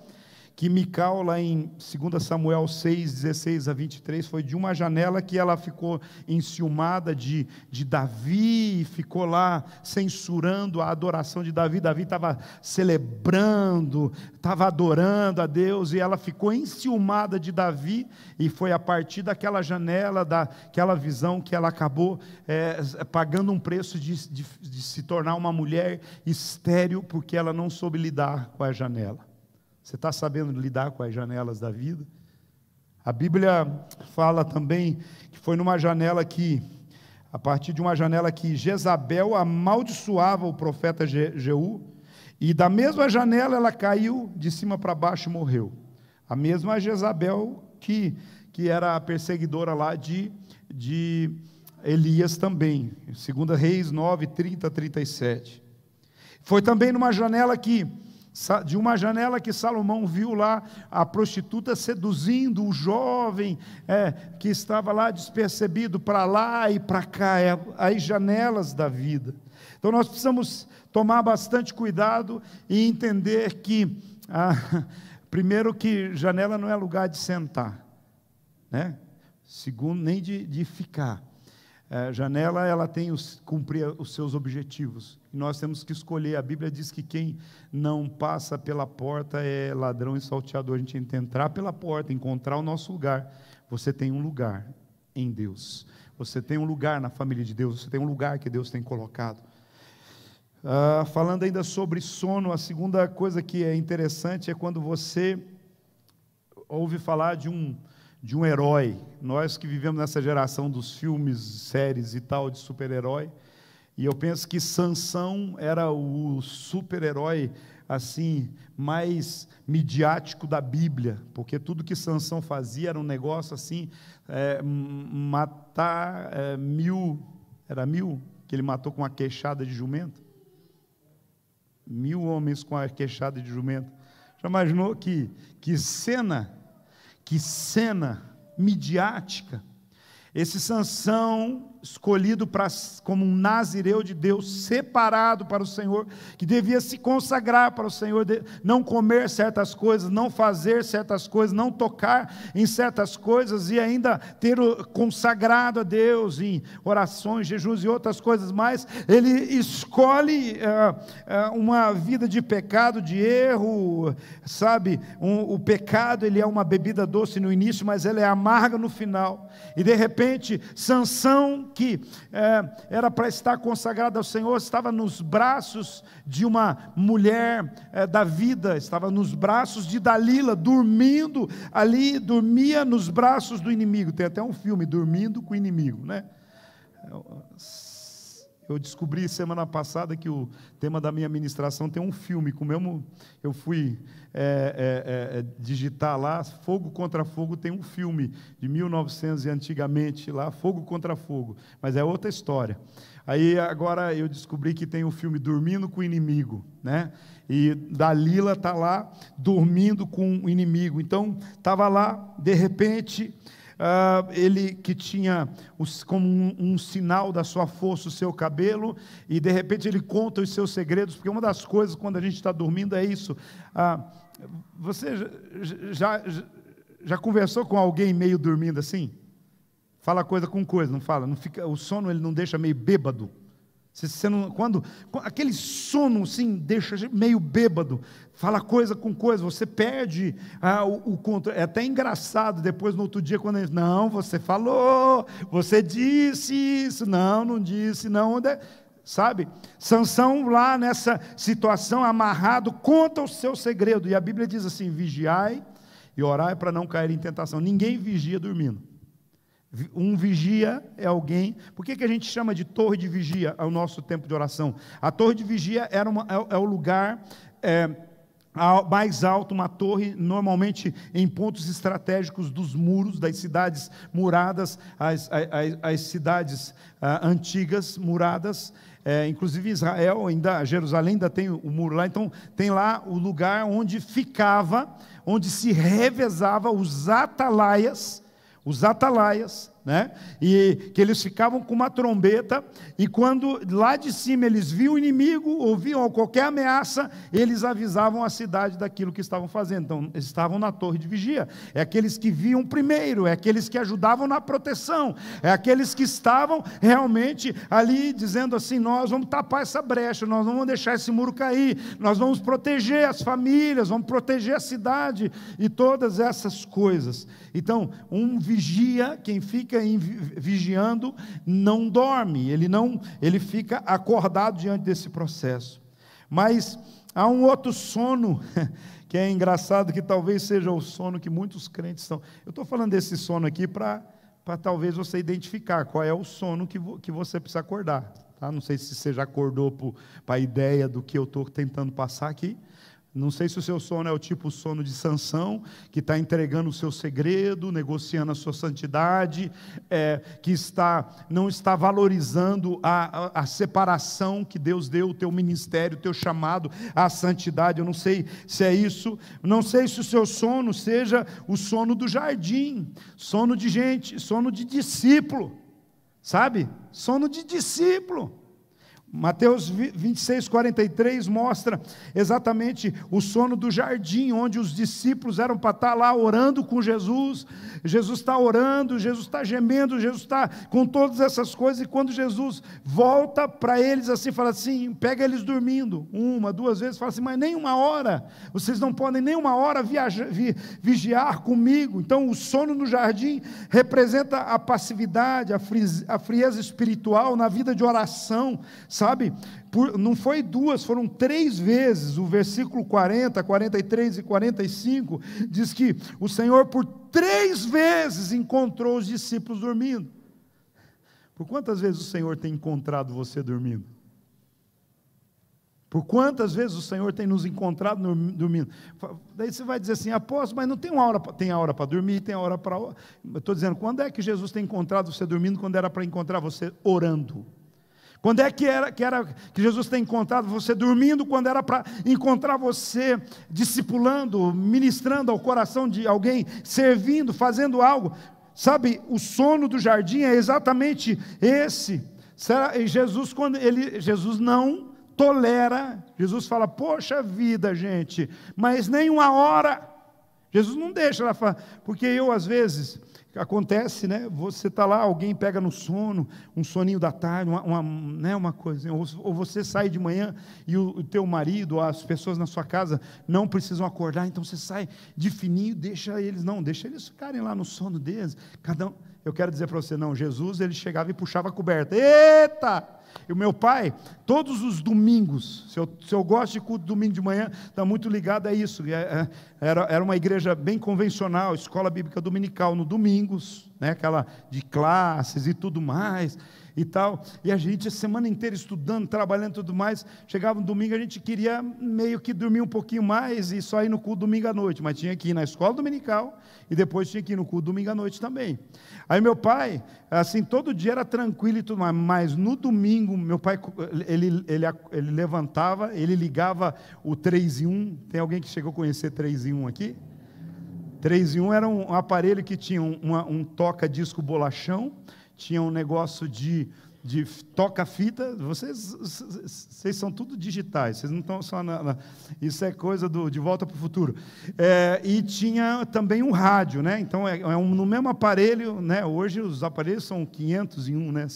que Mical, lá em 2 Samuel 6, 16 a 23, foi de uma janela que ela ficou enciumada de Davi, e ficou lá censurando a adoração de Davi. Davi estava celebrando, estava adorando a Deus, e ela ficou enciumada de Davi, e foi a partir daquela janela, daquela visão, que ela acabou pagando um preço de se tornar uma mulher estéril, porque ela não soube lidar com a janela. Você está sabendo lidar com as janelas da vida? A Bíblia fala também que foi numa janela que, a partir de uma janela que Jezabel amaldiçoava o profeta Jeú, e da mesma janela ela caiu de cima para baixo e morreu. A mesma Jezabel que era a perseguidora lá de Elias também, 2 Reis 9, 30 a 37. Foi também numa janela de uma janela que Salomão viu lá a prostituta seduzindo o jovem que estava lá despercebido, para lá e para cá, as janelas da vida. Então nós precisamos tomar bastante cuidado e entender que, primeiro, que janela não é lugar de sentar, né? Segundo, nem de ficar. Janela, ela tem cumprir os seus objetivos, e nós temos que escolher. A Bíblia diz que quem não passa pela porta é ladrão e salteador. A gente tem que entrar pela porta, encontrar o nosso lugar. Você tem um lugar em Deus, você tem um lugar na família de Deus, você tem um lugar que Deus tem colocado. Falando ainda sobre sono, a segunda coisa que é interessante é quando você ouve falar de um herói. Nós que vivemos nessa geração dos filmes, séries e tal, de super-herói, e eu penso que Sansão era o super-herói assim, mais midiático da Bíblia, porque tudo que Sansão fazia era um negócio assim, matar 1000, era 1000 que ele matou com a queixada de jumento? 1000 homens com a queixada de jumento. Já imaginou que cena midiática? Esse Sansão, escolhido como um nazireu de Deus, separado para o Senhor, que devia se consagrar para o Senhor, não comer certas coisas, não fazer certas coisas, não tocar em certas coisas, e ainda ter consagrado a Deus em orações, jejuns e outras coisas mais. Ele escolhe uma vida de pecado, de erro, sabe? O pecado, ele é uma bebida doce no início, mas ela é amarga no final. E de repente, Sansão, que era para estar consagrado ao Senhor, estava nos braços de uma mulher da vida, estava nos braços de Dalila, dormindo ali, dormia nos braços do inimigo. Tem até um filme, Dormindo com o Inimigo, né? Eu descobri semana passada que o tema da minha ministração tem um filme, com o mesmo, eu fui digitar lá, Fogo contra Fogo, tem um filme de 1900 e antigamente lá, Fogo contra Fogo, mas é outra história. Aí agora eu descobri que tem o filme Dormindo com o Inimigo, né? E Dalila está lá dormindo com o inimigo. Então estava lá, de repente, ele que tinha como um sinal da sua força o seu cabelo, e de repente ele conta os seus segredos, porque uma das coisas quando a gente está dormindo é isso. Você já conversou com alguém meio dormindo assim? Fala coisa com coisa, não fala? Não fica, o sono ele não deixa meio bêbado? Você não, quando aquele sono assim, deixa meio bêbado, fala coisa com coisa, você perde o controle. É até engraçado depois, no outro dia, quando ele diz, não, você falou, você disse isso, não disse, não, sabe? Sansão lá nessa situação, amarrado, conta o seu segredo, e a Bíblia diz assim, vigiai e orai para não cair em tentação. Ninguém vigia dormindo. Um vigia é alguém. Por que a gente chama de torre de vigia ao nosso tempo de oração? A torre de vigia é o lugar mais alto, uma torre, normalmente em pontos estratégicos dos muros, das cidades muradas, as cidades antigas muradas. Inclusive Israel, Jerusalém ainda tem o muro lá, então tem lá o lugar onde onde se revezava os atalaias né? E que eles ficavam com uma trombeta, e quando lá de cima eles viam o inimigo, ouviam qualquer ameaça, eles avisavam a cidade daquilo que estavam fazendo. Então, eles estavam na torre de vigia. É aqueles que viam primeiro, é aqueles que ajudavam na proteção, é aqueles que estavam realmente ali dizendo assim: nós vamos tapar essa brecha, nós não vamos deixar esse muro cair, nós vamos proteger as famílias, vamos proteger a cidade e todas essas coisas. Então, um vigia, quem fica vigiando, não dorme, ele fica acordado diante desse processo. Mas há um outro sono, que é engraçado, que talvez seja o sono que muitos crentes estão. Eu estou falando desse sono aqui para talvez você identificar qual é o sono que você precisa acordar. Tá? Não sei se você já acordou para a ideia do que eu estou tentando passar aqui. Não sei se o seu sono é o tipo sono de Sansão, que está entregando o seu segredo, negociando a sua santidade, que não está valorizando a separação que Deus deu, o teu ministério, o teu chamado à santidade. Eu não sei se é isso. Não sei se o seu sono seja o sono do jardim, sono de gente, sono de discípulo, sabe? Sono de discípulo. Mateus 26, 43 mostra exatamente o sono do jardim, onde os discípulos eram para estar lá orando com Jesus. Jesus está orando, Jesus está gemendo, Jesus está com todas essas coisas, e quando Jesus volta para eles assim, fala assim, pega eles dormindo, 1, 2 vezes, fala assim: mas nem uma hora, vocês não podem nem uma hora vigiar comigo. Então o sono no jardim representa a passividade, a frieza espiritual na vida de oração, sabe? Não foi 2, foram 3 vezes. O versículo 40, 43 e 45 diz que o Senhor por 3 vezes encontrou os discípulos dormindo. Por quantas vezes o Senhor tem encontrado você dormindo? Por quantas vezes o Senhor tem nos encontrado dormindo? Daí você vai dizer assim: apóstolo, mas não tem uma hora, tem a hora para dormir, tem a hora para... Eu estou dizendo, quando é que Jesus tem encontrado você dormindo? Quando era para encontrar você orando. Quando é que Jesus tem encontrado você dormindo? Quando era para encontrar você discipulando, ministrando ao coração de alguém, servindo, fazendo algo. Sabe, o sono do jardim é exatamente esse. Jesus não tolera, Jesus fala: poxa vida, gente, mas nem uma hora. Jesus não deixa ela falar, porque às vezes... acontece, né? Você está lá, alguém pega no sono, um soninho da tarde, uma coisa, ou você sai de manhã e o teu marido, ou as pessoas na sua casa não precisam acordar, então você sai de fininho, deixa eles ficarem lá no sono deles, cada um. Eu quero dizer para você, não, Jesus, ele chegava e puxava a coberta, eita! E o meu pai, todos os domingos, se eu gosto de culto domingo de manhã, está muito ligado a isso. Era uma igreja bem convencional, escola bíblica dominical no domingos, né, aquela de classes e tudo mais e tal. E a gente a semana inteira estudando, trabalhando e tudo mais. Chegava no domingo, a gente queria meio que dormir um pouquinho mais e só ir no culto domingo à noite, mas tinha que ir na escola dominical e depois tinha que ir no culto domingo à noite também. Aí meu pai, assim, todo dia era tranquilo e tudo mais, mas no domingo, meu pai, ele levantava, ele ligava o 3 em 1. Tem alguém que chegou a conhecer 3 em 1 aqui? 3 em 1 era um aparelho que tinha um toca-disco bolachão, tinha um negócio de toca-fita. Vocês são tudo digitais, vocês não estão só isso é coisa de Volta para o Futuro. E tinha também um rádio, né? Então no mesmo aparelho, né? Hoje os aparelhos são 500 em 1, né?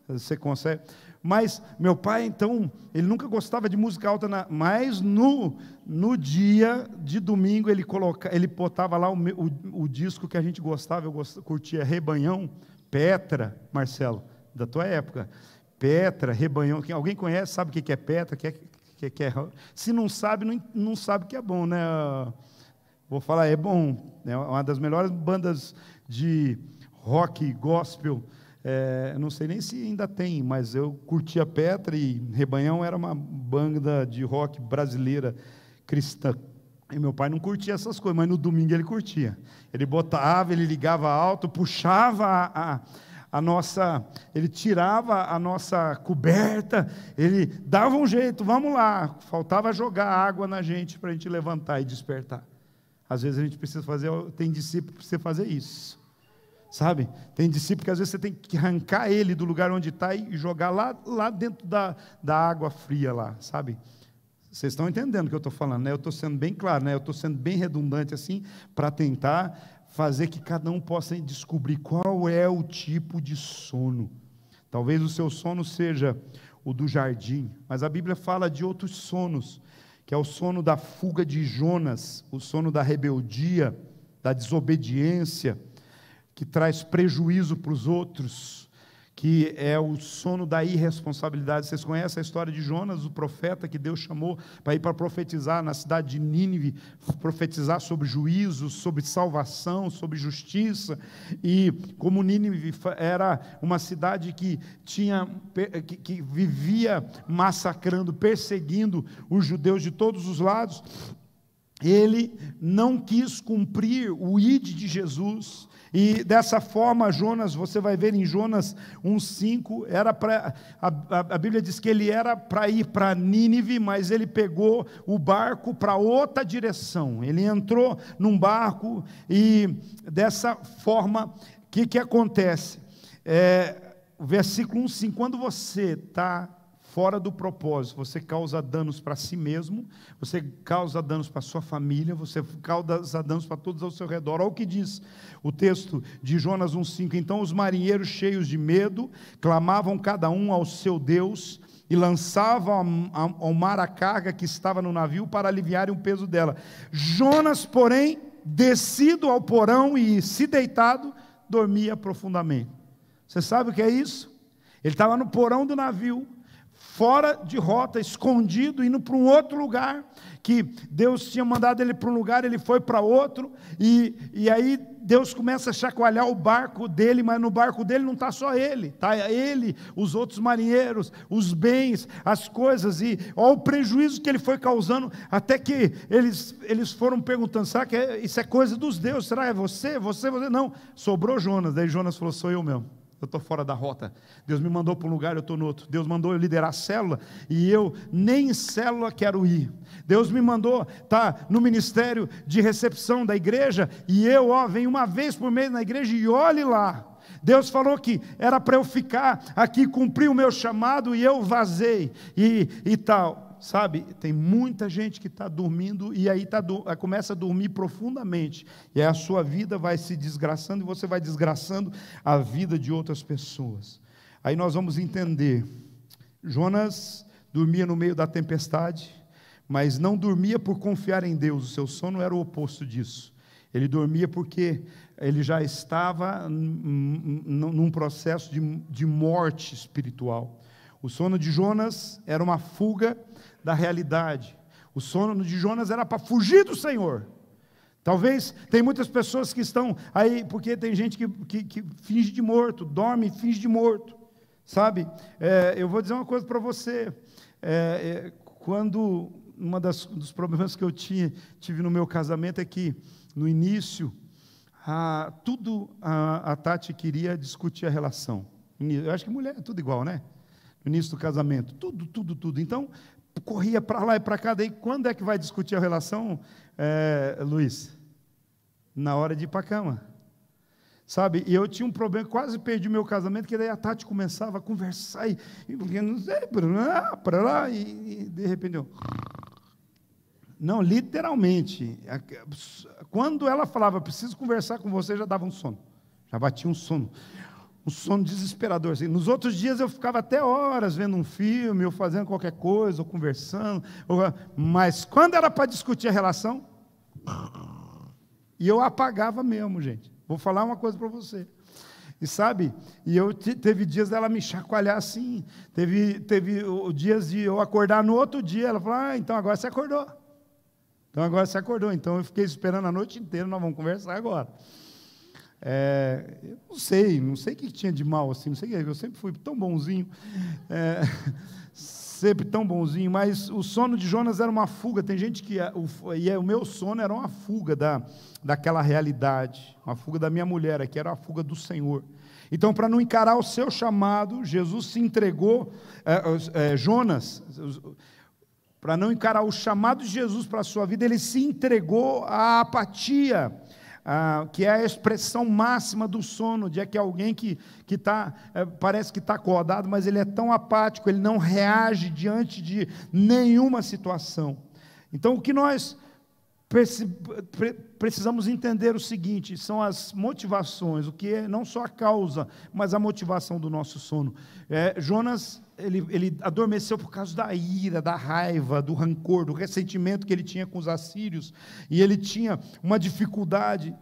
Você consegue. Mas meu pai, então, ele nunca gostava de música alta, mas no dia de domingo ele botava lá o disco que a gente gostava. Eu curtia Rebanhão, Petra, Marcelo, da tua época. Petra, Rebanhão, alguém conhece, sabe o que é Petra? Se não sabe, não sabe que é bom, né? Vou falar, é bom. É uma das melhores bandas de rock gospel. Não sei nem se ainda tem, mas eu curtia Petra, e Rebanhão era uma banda de rock brasileira cristã. E meu pai não curtia essas coisas, mas no domingo ele curtia. Ele botava, ele ligava alto, puxava ele tirava a nossa coberta, ele dava um jeito, vamos lá. Faltava jogar água na gente para a gente levantar e despertar. Às vezes a gente precisa tem discípulo que precisa fazer isso. Sabe? Tem discípulo que às vezes você tem que arrancar ele do lugar onde está e jogar lá dentro da água fria lá, sabe? Vocês estão entendendo o que eu estou falando, né? Eu estou sendo bem claro, né? Eu estou sendo bem redundante assim, para tentar fazer que cada um possa descobrir qual é o tipo de sono. Talvez o seu sono seja o do jardim, mas a Bíblia fala de outros sonos, que é o sono da fuga de Jonas, o sono da rebeldia, da desobediência, que traz prejuízo para os outros, que é o sono da irresponsabilidade. Vocês conhecem a história de Jonas, o profeta que Deus chamou para ir para profetizar na cidade de Nínive, profetizar sobre juízo, sobre salvação, sobre justiça, e como Nínive era uma cidade que vivia massacrando, perseguindo os judeus de todos os lados, ele não quis cumprir o ide de Jesus, e dessa forma Jonas, você vai ver em Jonas 1,5, a Bíblia diz que ele era para ir para Nínive, mas ele pegou o barco para outra direção, ele entrou num barco, e dessa forma, o que acontece? O versículo 1,5, quando você está fora do propósito, você causa danos para si mesmo, você causa danos para sua família, você causa danos para todos ao seu redor. Olha o que diz o texto de Jonas 1,5. Então os marinheiros, cheios de medo, clamavam cada um ao seu Deus e lançavam ao mar a carga que estava no navio para aliviarem o peso dela. Jonas, porém, descido ao porão e se deitado, dormia profundamente. Você sabe o que é isso? Ele estava no porão do navio, fora de rota, escondido, indo para um outro lugar, que Deus tinha mandado ele para um lugar, ele foi para outro, e aí Deus começa a chacoalhar o barco dele, mas no barco dele não está só ele, está ele, os outros marinheiros, os bens, as coisas, e olha o prejuízo que ele foi causando, até que eles foram perguntando, será que isso é coisa dos deuses? Será que é você? Não, sobrou Jonas. Daí Jonas falou, sou eu mesmo. Eu estou fora da rota, Deus me mandou para um lugar, eu estou no outro. Deus mandou eu liderar a célula, e eu nem em célula quero ir. Deus me mandou estar no ministério de recepção da igreja, e eu venho uma vez por mês na igreja, e olhe lá. Deus falou que era para eu ficar aqui, cumprir o meu chamado, e eu vazei, e tal. Sabe, tem muita gente que está dormindo, e aí começa a dormir profundamente, e aí a sua vida vai se desgraçando, e você vai desgraçando a vida de outras pessoas. Aí nós vamos entender, Jonas dormia no meio da tempestade, mas não dormia por confiar em Deus, o seu sono era o oposto disso. Ele dormia porque ele já estava num processo de morte espiritual. O sono de Jonas era uma fuga da realidade. O sono de Jonas era para fugir do Senhor. Talvez tem muitas pessoas que estão aí, porque tem gente que finge de morto, dorme e finge de morto, sabe? Eu vou dizer uma coisa para você, quando dos problemas que eu tive no meu casamento é que no início a Tati queria discutir a relação. Eu acho que mulher é tudo igual, né? No início do casamento, tudo. Então, corria para lá e para cá. Daí, quando é que vai discutir a relação, Luiz? Na hora de ir para a cama. Sabe? E eu tinha um problema, quase perdi meu casamento, que daí a Tati começava a conversar, e não sei, para lá, e de repente eu... Não, literalmente. Quando ela falava, preciso conversar com você, já dava um sono. Já batia um sono desesperador. Assim. Nos outros dias eu ficava até horas vendo um filme, ou fazendo qualquer coisa, ou conversando. Mas quando era para discutir a relação, e eu apagava mesmo, gente. Vou falar uma coisa para você. E sabe, teve dias dela me chacoalhar assim, teve dias de eu acordar no outro dia, ela falou, então agora você acordou. Então eu fiquei esperando a noite inteira, nós vamos conversar agora. Eu não sei o que tinha de mal, assim, não sei o que, eu sempre fui tão bonzinho, sempre tão bonzinho, mas o sono de Jonas era uma fuga. Tem gente o meu sono era uma fuga daquela realidade, uma fuga da minha mulher, que era a fuga do Senhor. Então, para não encarar o seu chamado, Jesus se entregou, Jonas, para não encarar o chamado de Jesus para a sua vida, ele se entregou à apatia, que é a expressão máxima do sono, de que alguém que parece que está acordado, mas ele é tão apático, ele não reage diante de nenhuma situação. Então, o que nós precisamos entender o seguinte, são as motivações, o que é não só a causa, mas a motivação do nosso sono. Jonas, ele adormeceu por causa da ira, da raiva, do rancor, do ressentimento que ele tinha com os assírios, e ele tinha uma dificuldade,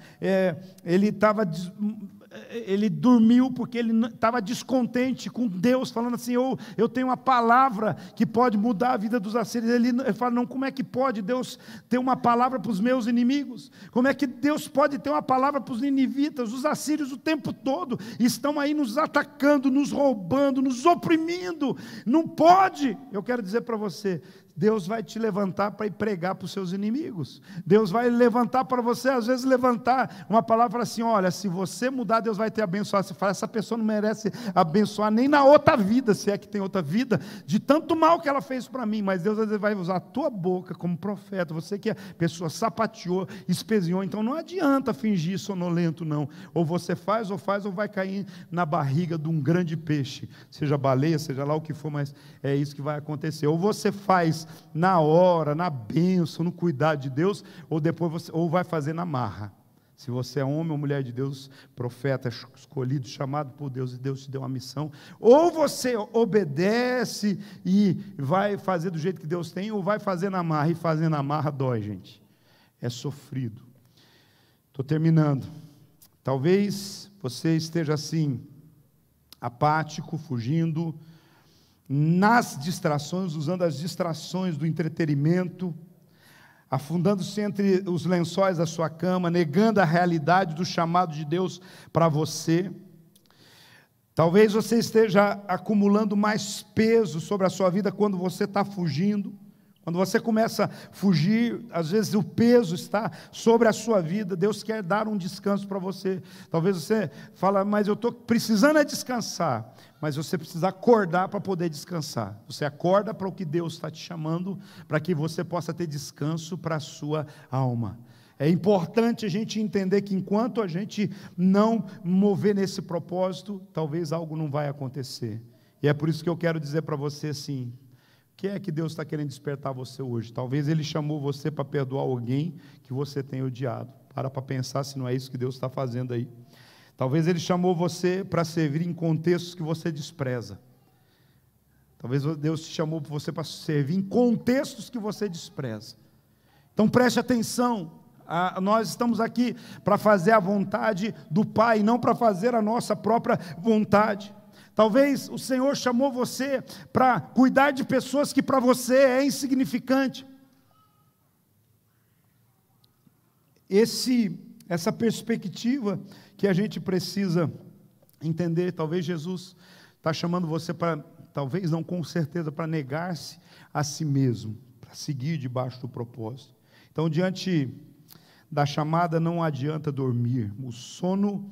ele dormiu porque ele estava descontente com Deus, falando assim, eu tenho uma palavra que pode mudar a vida dos assírios. Ele fala, não, como é que pode Deus ter uma palavra para os meus inimigos? Como é que Deus pode ter uma palavra para os ninivitas? Os assírios o tempo todo estão aí nos atacando, nos roubando, nos oprimindo. Não pode. Eu quero dizer para você, Deus vai te levantar para ir pregar para os seus inimigos. Deus vai levantar para você, às vezes levantar uma palavra assim, olha, se você mudar, Deus vai te abençoar. Você fala, essa pessoa não merece abençoar nem na outra vida, se é que tem outra vida, de tanto mal que ela fez para mim, mas Deus às vezes vai usar a tua boca como profeta, você que a pessoa sapateou, espezinhou, então não adianta fingir sonolento não, ou você faz, ou vai cair na barriga de um grande peixe, seja baleia, seja lá o que for, mas é isso que vai acontecer, ou você faz na hora, na bênção, no cuidado de Deus, ou depois ou vai fazer na marra. Se você é homem ou mulher de Deus, profeta, escolhido, chamado por Deus, e Deus te deu uma missão, ou você obedece e vai fazer do jeito que Deus tem, ou vai fazer na marra, e fazer na marra dói, gente, é sofrido. Estou terminando. Talvez você esteja assim, apático, fugindo, nas distrações, usando as distrações do entretenimento, afundando-se entre os lençóis da sua cama, negando a realidade do chamado de Deus para você. Talvez você esteja acumulando mais peso sobre a sua vida quando você está fugindo. Quando você começa a fugir, às vezes o peso está sobre a sua vida, Deus quer dar um descanso para você. Talvez você fale, mas eu estou precisando descansar, mas você precisa acordar para poder descansar. Você acorda para o que Deus está te chamando, para que você possa ter descanso para a sua alma. É importante a gente entender que enquanto a gente não mover nesse propósito, talvez algo não vai acontecer. E é por isso que eu quero dizer para você assim, o que é que Deus está querendo despertar você hoje? Talvez Ele chamou você para perdoar alguém que você tem odiado. Para pensar se não é isso que Deus está fazendo aí. Talvez Ele chamou você para servir em contextos que você despreza. Talvez Deus te chamou você para servir em contextos que você despreza. Então preste atenção. Nós estamos aqui para fazer a vontade do Pai, não para fazer a nossa própria vontade. Talvez o Senhor chamou você para cuidar de pessoas que para você é insignificante. Essa perspectiva que a gente precisa entender, talvez Jesus está chamando você para, talvez não com certeza, para negar-se a si mesmo, para seguir debaixo do propósito. Então, diante da chamada, não adianta dormir. O sono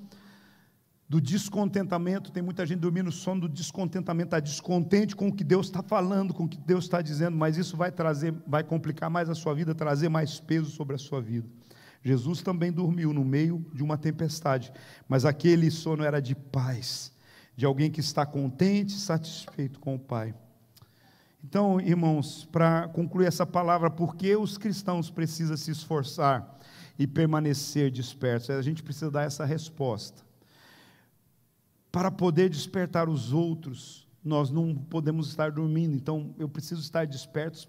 do descontentamento, tem muita gente dormindo no sono do descontentamento, está descontente com o que Deus está falando, com o que Deus está dizendo, mas isso vai complicar mais a sua vida, trazer mais peso sobre a sua vida. Jesus também dormiu no meio de uma tempestade, mas aquele sono era de paz, de alguém que está contente, satisfeito com o Pai. Então, irmãos, para concluir essa palavra, por que os cristãos precisam se esforçar e permanecer despertos? A gente precisa dar essa resposta. Para poder despertar os outros, nós não podemos estar dormindo, então eu preciso estar desperto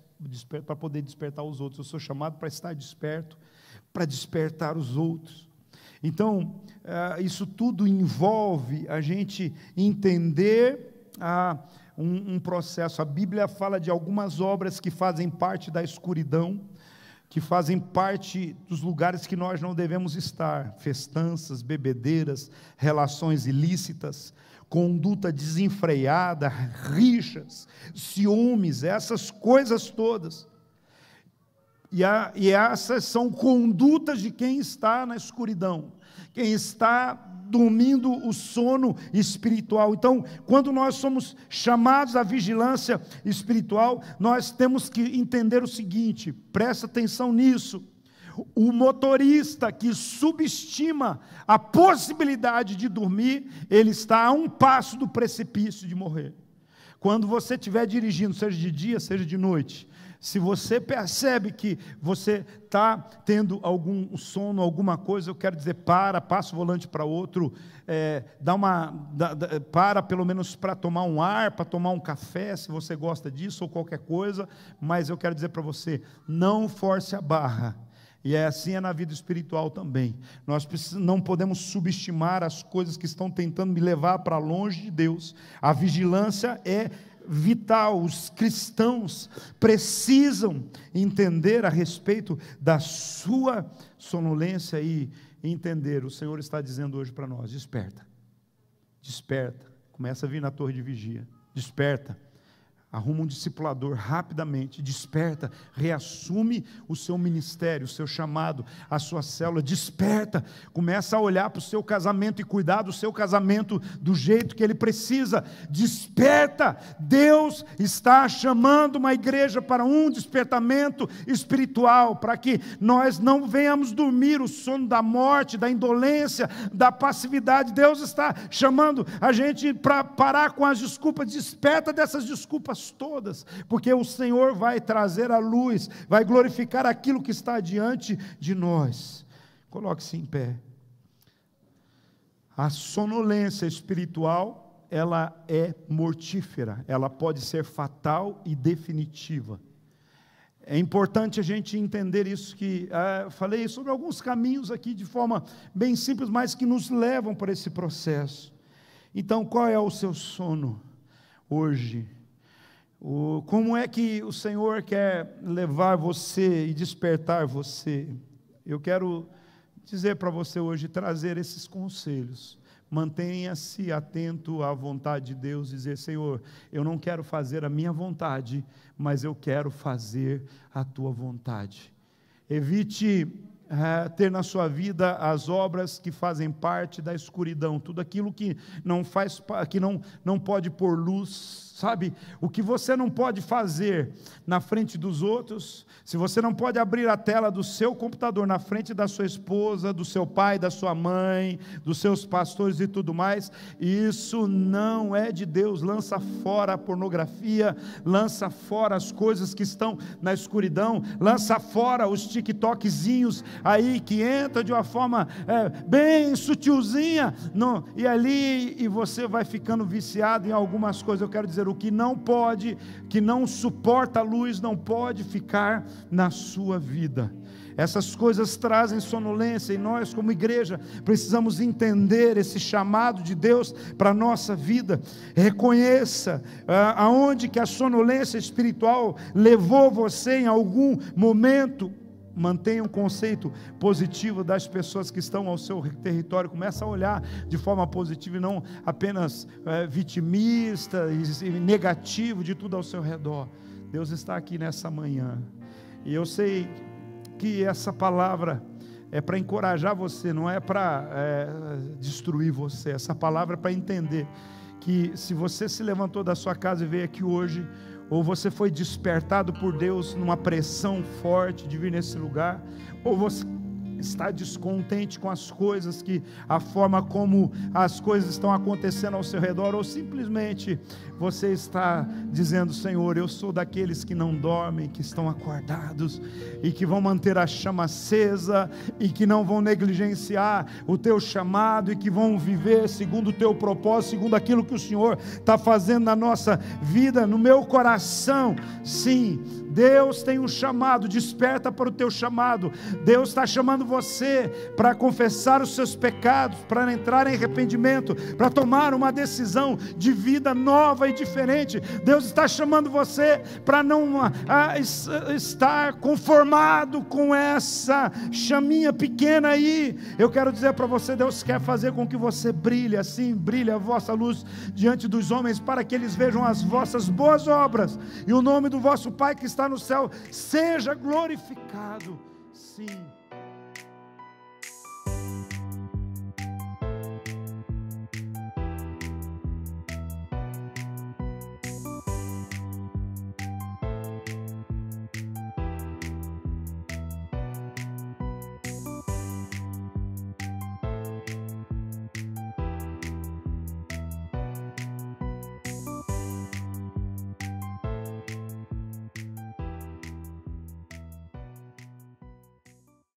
para poder despertar os outros. Eu sou chamado para estar desperto, para despertar os outros. Então, isso tudo envolve a gente entender um processo. A Bíblia fala de algumas obras que fazem parte da escuridão, que fazem parte dos lugares que nós não devemos estar, festanças, bebedeiras, relações ilícitas, conduta desenfreada, rixas, ciúmes, essas coisas todas. E essas são condutas de quem está na escuridão, quem está dormindo o sono espiritual. Então, quando nós somos chamados à vigilância espiritual, nós temos que entender o seguinte, presta atenção nisso, O motorista que subestima a possibilidade de dormir, ele está a um passo do precipício de morrer. Quando você estiver dirigindo, seja de dia, seja de noite, se você percebe que você está tendo algum sono, alguma coisa, eu quero dizer, passa o volante para outro, para pelo menos para tomar um ar, para tomar um café, se você gosta disso ou qualquer coisa, mas eu quero dizer para você, não force a barra. E assim é na vida espiritual também. Nós não podemos subestimar as coisas que estão tentando me levar para longe de Deus. A vigilância é vital. Os cristãos precisam entender a respeito da sua sonolência e entender. O Senhor está dizendo hoje para nós: desperta, desperta. Começa a vir na torre de vigia, desperta. Arruma um discipulador rapidamente, desperta, reassume o seu ministério, o seu chamado, a sua célula, desperta, começa a olhar para o seu casamento e cuidar do seu casamento do jeito que ele precisa, desperta. Deus está chamando uma igreja para um despertamento espiritual, para que nós não venhamos dormir o sono da morte, da indolência, da passividade. Deus está chamando a gente para parar com as desculpas, desperta dessas desculpas todas, porque o Senhor vai trazer a luz, vai glorificar aquilo que está diante de nós. Coloque-se em pé. A sonolência espiritual, ela é mortífera, ela pode ser fatal e definitiva. É importante a gente entender isso, que falei sobre alguns caminhos aqui de forma bem simples, mas que nos levam para esse processo. Então, qual é o seu sono hoje? Como é que o Senhor quer levar você e despertar você? Eu quero dizer para você hoje, trazer esses conselhos. Mantenha-se atento à vontade de Deus, dizer: Senhor, eu não quero fazer a minha vontade, mas eu quero fazer a tua vontade. Evite ter na sua vida as obras que fazem parte da escuridão, tudo aquilo que não pode pôr luz, sabe? O que você não pode fazer na frente dos outros, se você não pode abrir a tela do seu computador na frente da sua esposa, do seu pai, da sua mãe, dos seus pastores e tudo mais, isso não é de Deus. Lança fora a pornografia, lança fora as coisas que estão na escuridão, lança fora os TikTokzinhos aí que entra de uma forma bem sutilzinha, e você vai ficando viciado em algumas coisas. Eu quero dizer, o que não pode, que não suporta a luz, não pode ficar na sua vida. Essas coisas trazem sonolência, e nós como igreja precisamos entender esse chamado de Deus para a nossa vida. Reconheça aonde que a sonolência espiritual levou você em algum momento. Mantenha um conceito positivo das pessoas que estão ao seu território. Começa a olhar de forma positiva e não apenas vitimista e negativo de tudo ao seu redor. Deus está aqui nessa manhã, e eu sei que essa palavra é para encorajar você, não é para destruir você. Essa palavra é para entender que se você se levantou da sua casa e veio aqui hoje, ou você foi despertado por Deus numa pressão forte de vir nesse lugar, ou você está descontente com as coisas, a forma como as coisas estão acontecendo ao seu redor, ou simplesmente você está dizendo: Senhor, eu sou daqueles que não dormem, que estão acordados, e que vão manter a chama acesa, e que não vão negligenciar o teu chamado, e que vão viver segundo o teu propósito, segundo aquilo que o Senhor está fazendo na nossa vida. No meu coração, sim, Deus tem um chamado. Desperta para o teu chamado. Deus está chamando você para confessar os seus pecados, para entrar em arrependimento, para tomar uma decisão de vida nova e diferente. Deus está chamando você para não estar conformado com essa chaminha pequena aí. Eu quero dizer para você, Deus quer fazer com que você brilhe, assim brilhe a vossa luz diante dos homens, para que eles vejam as vossas boas obras, e o nome do vosso Pai que está no céu seja glorificado. Sim.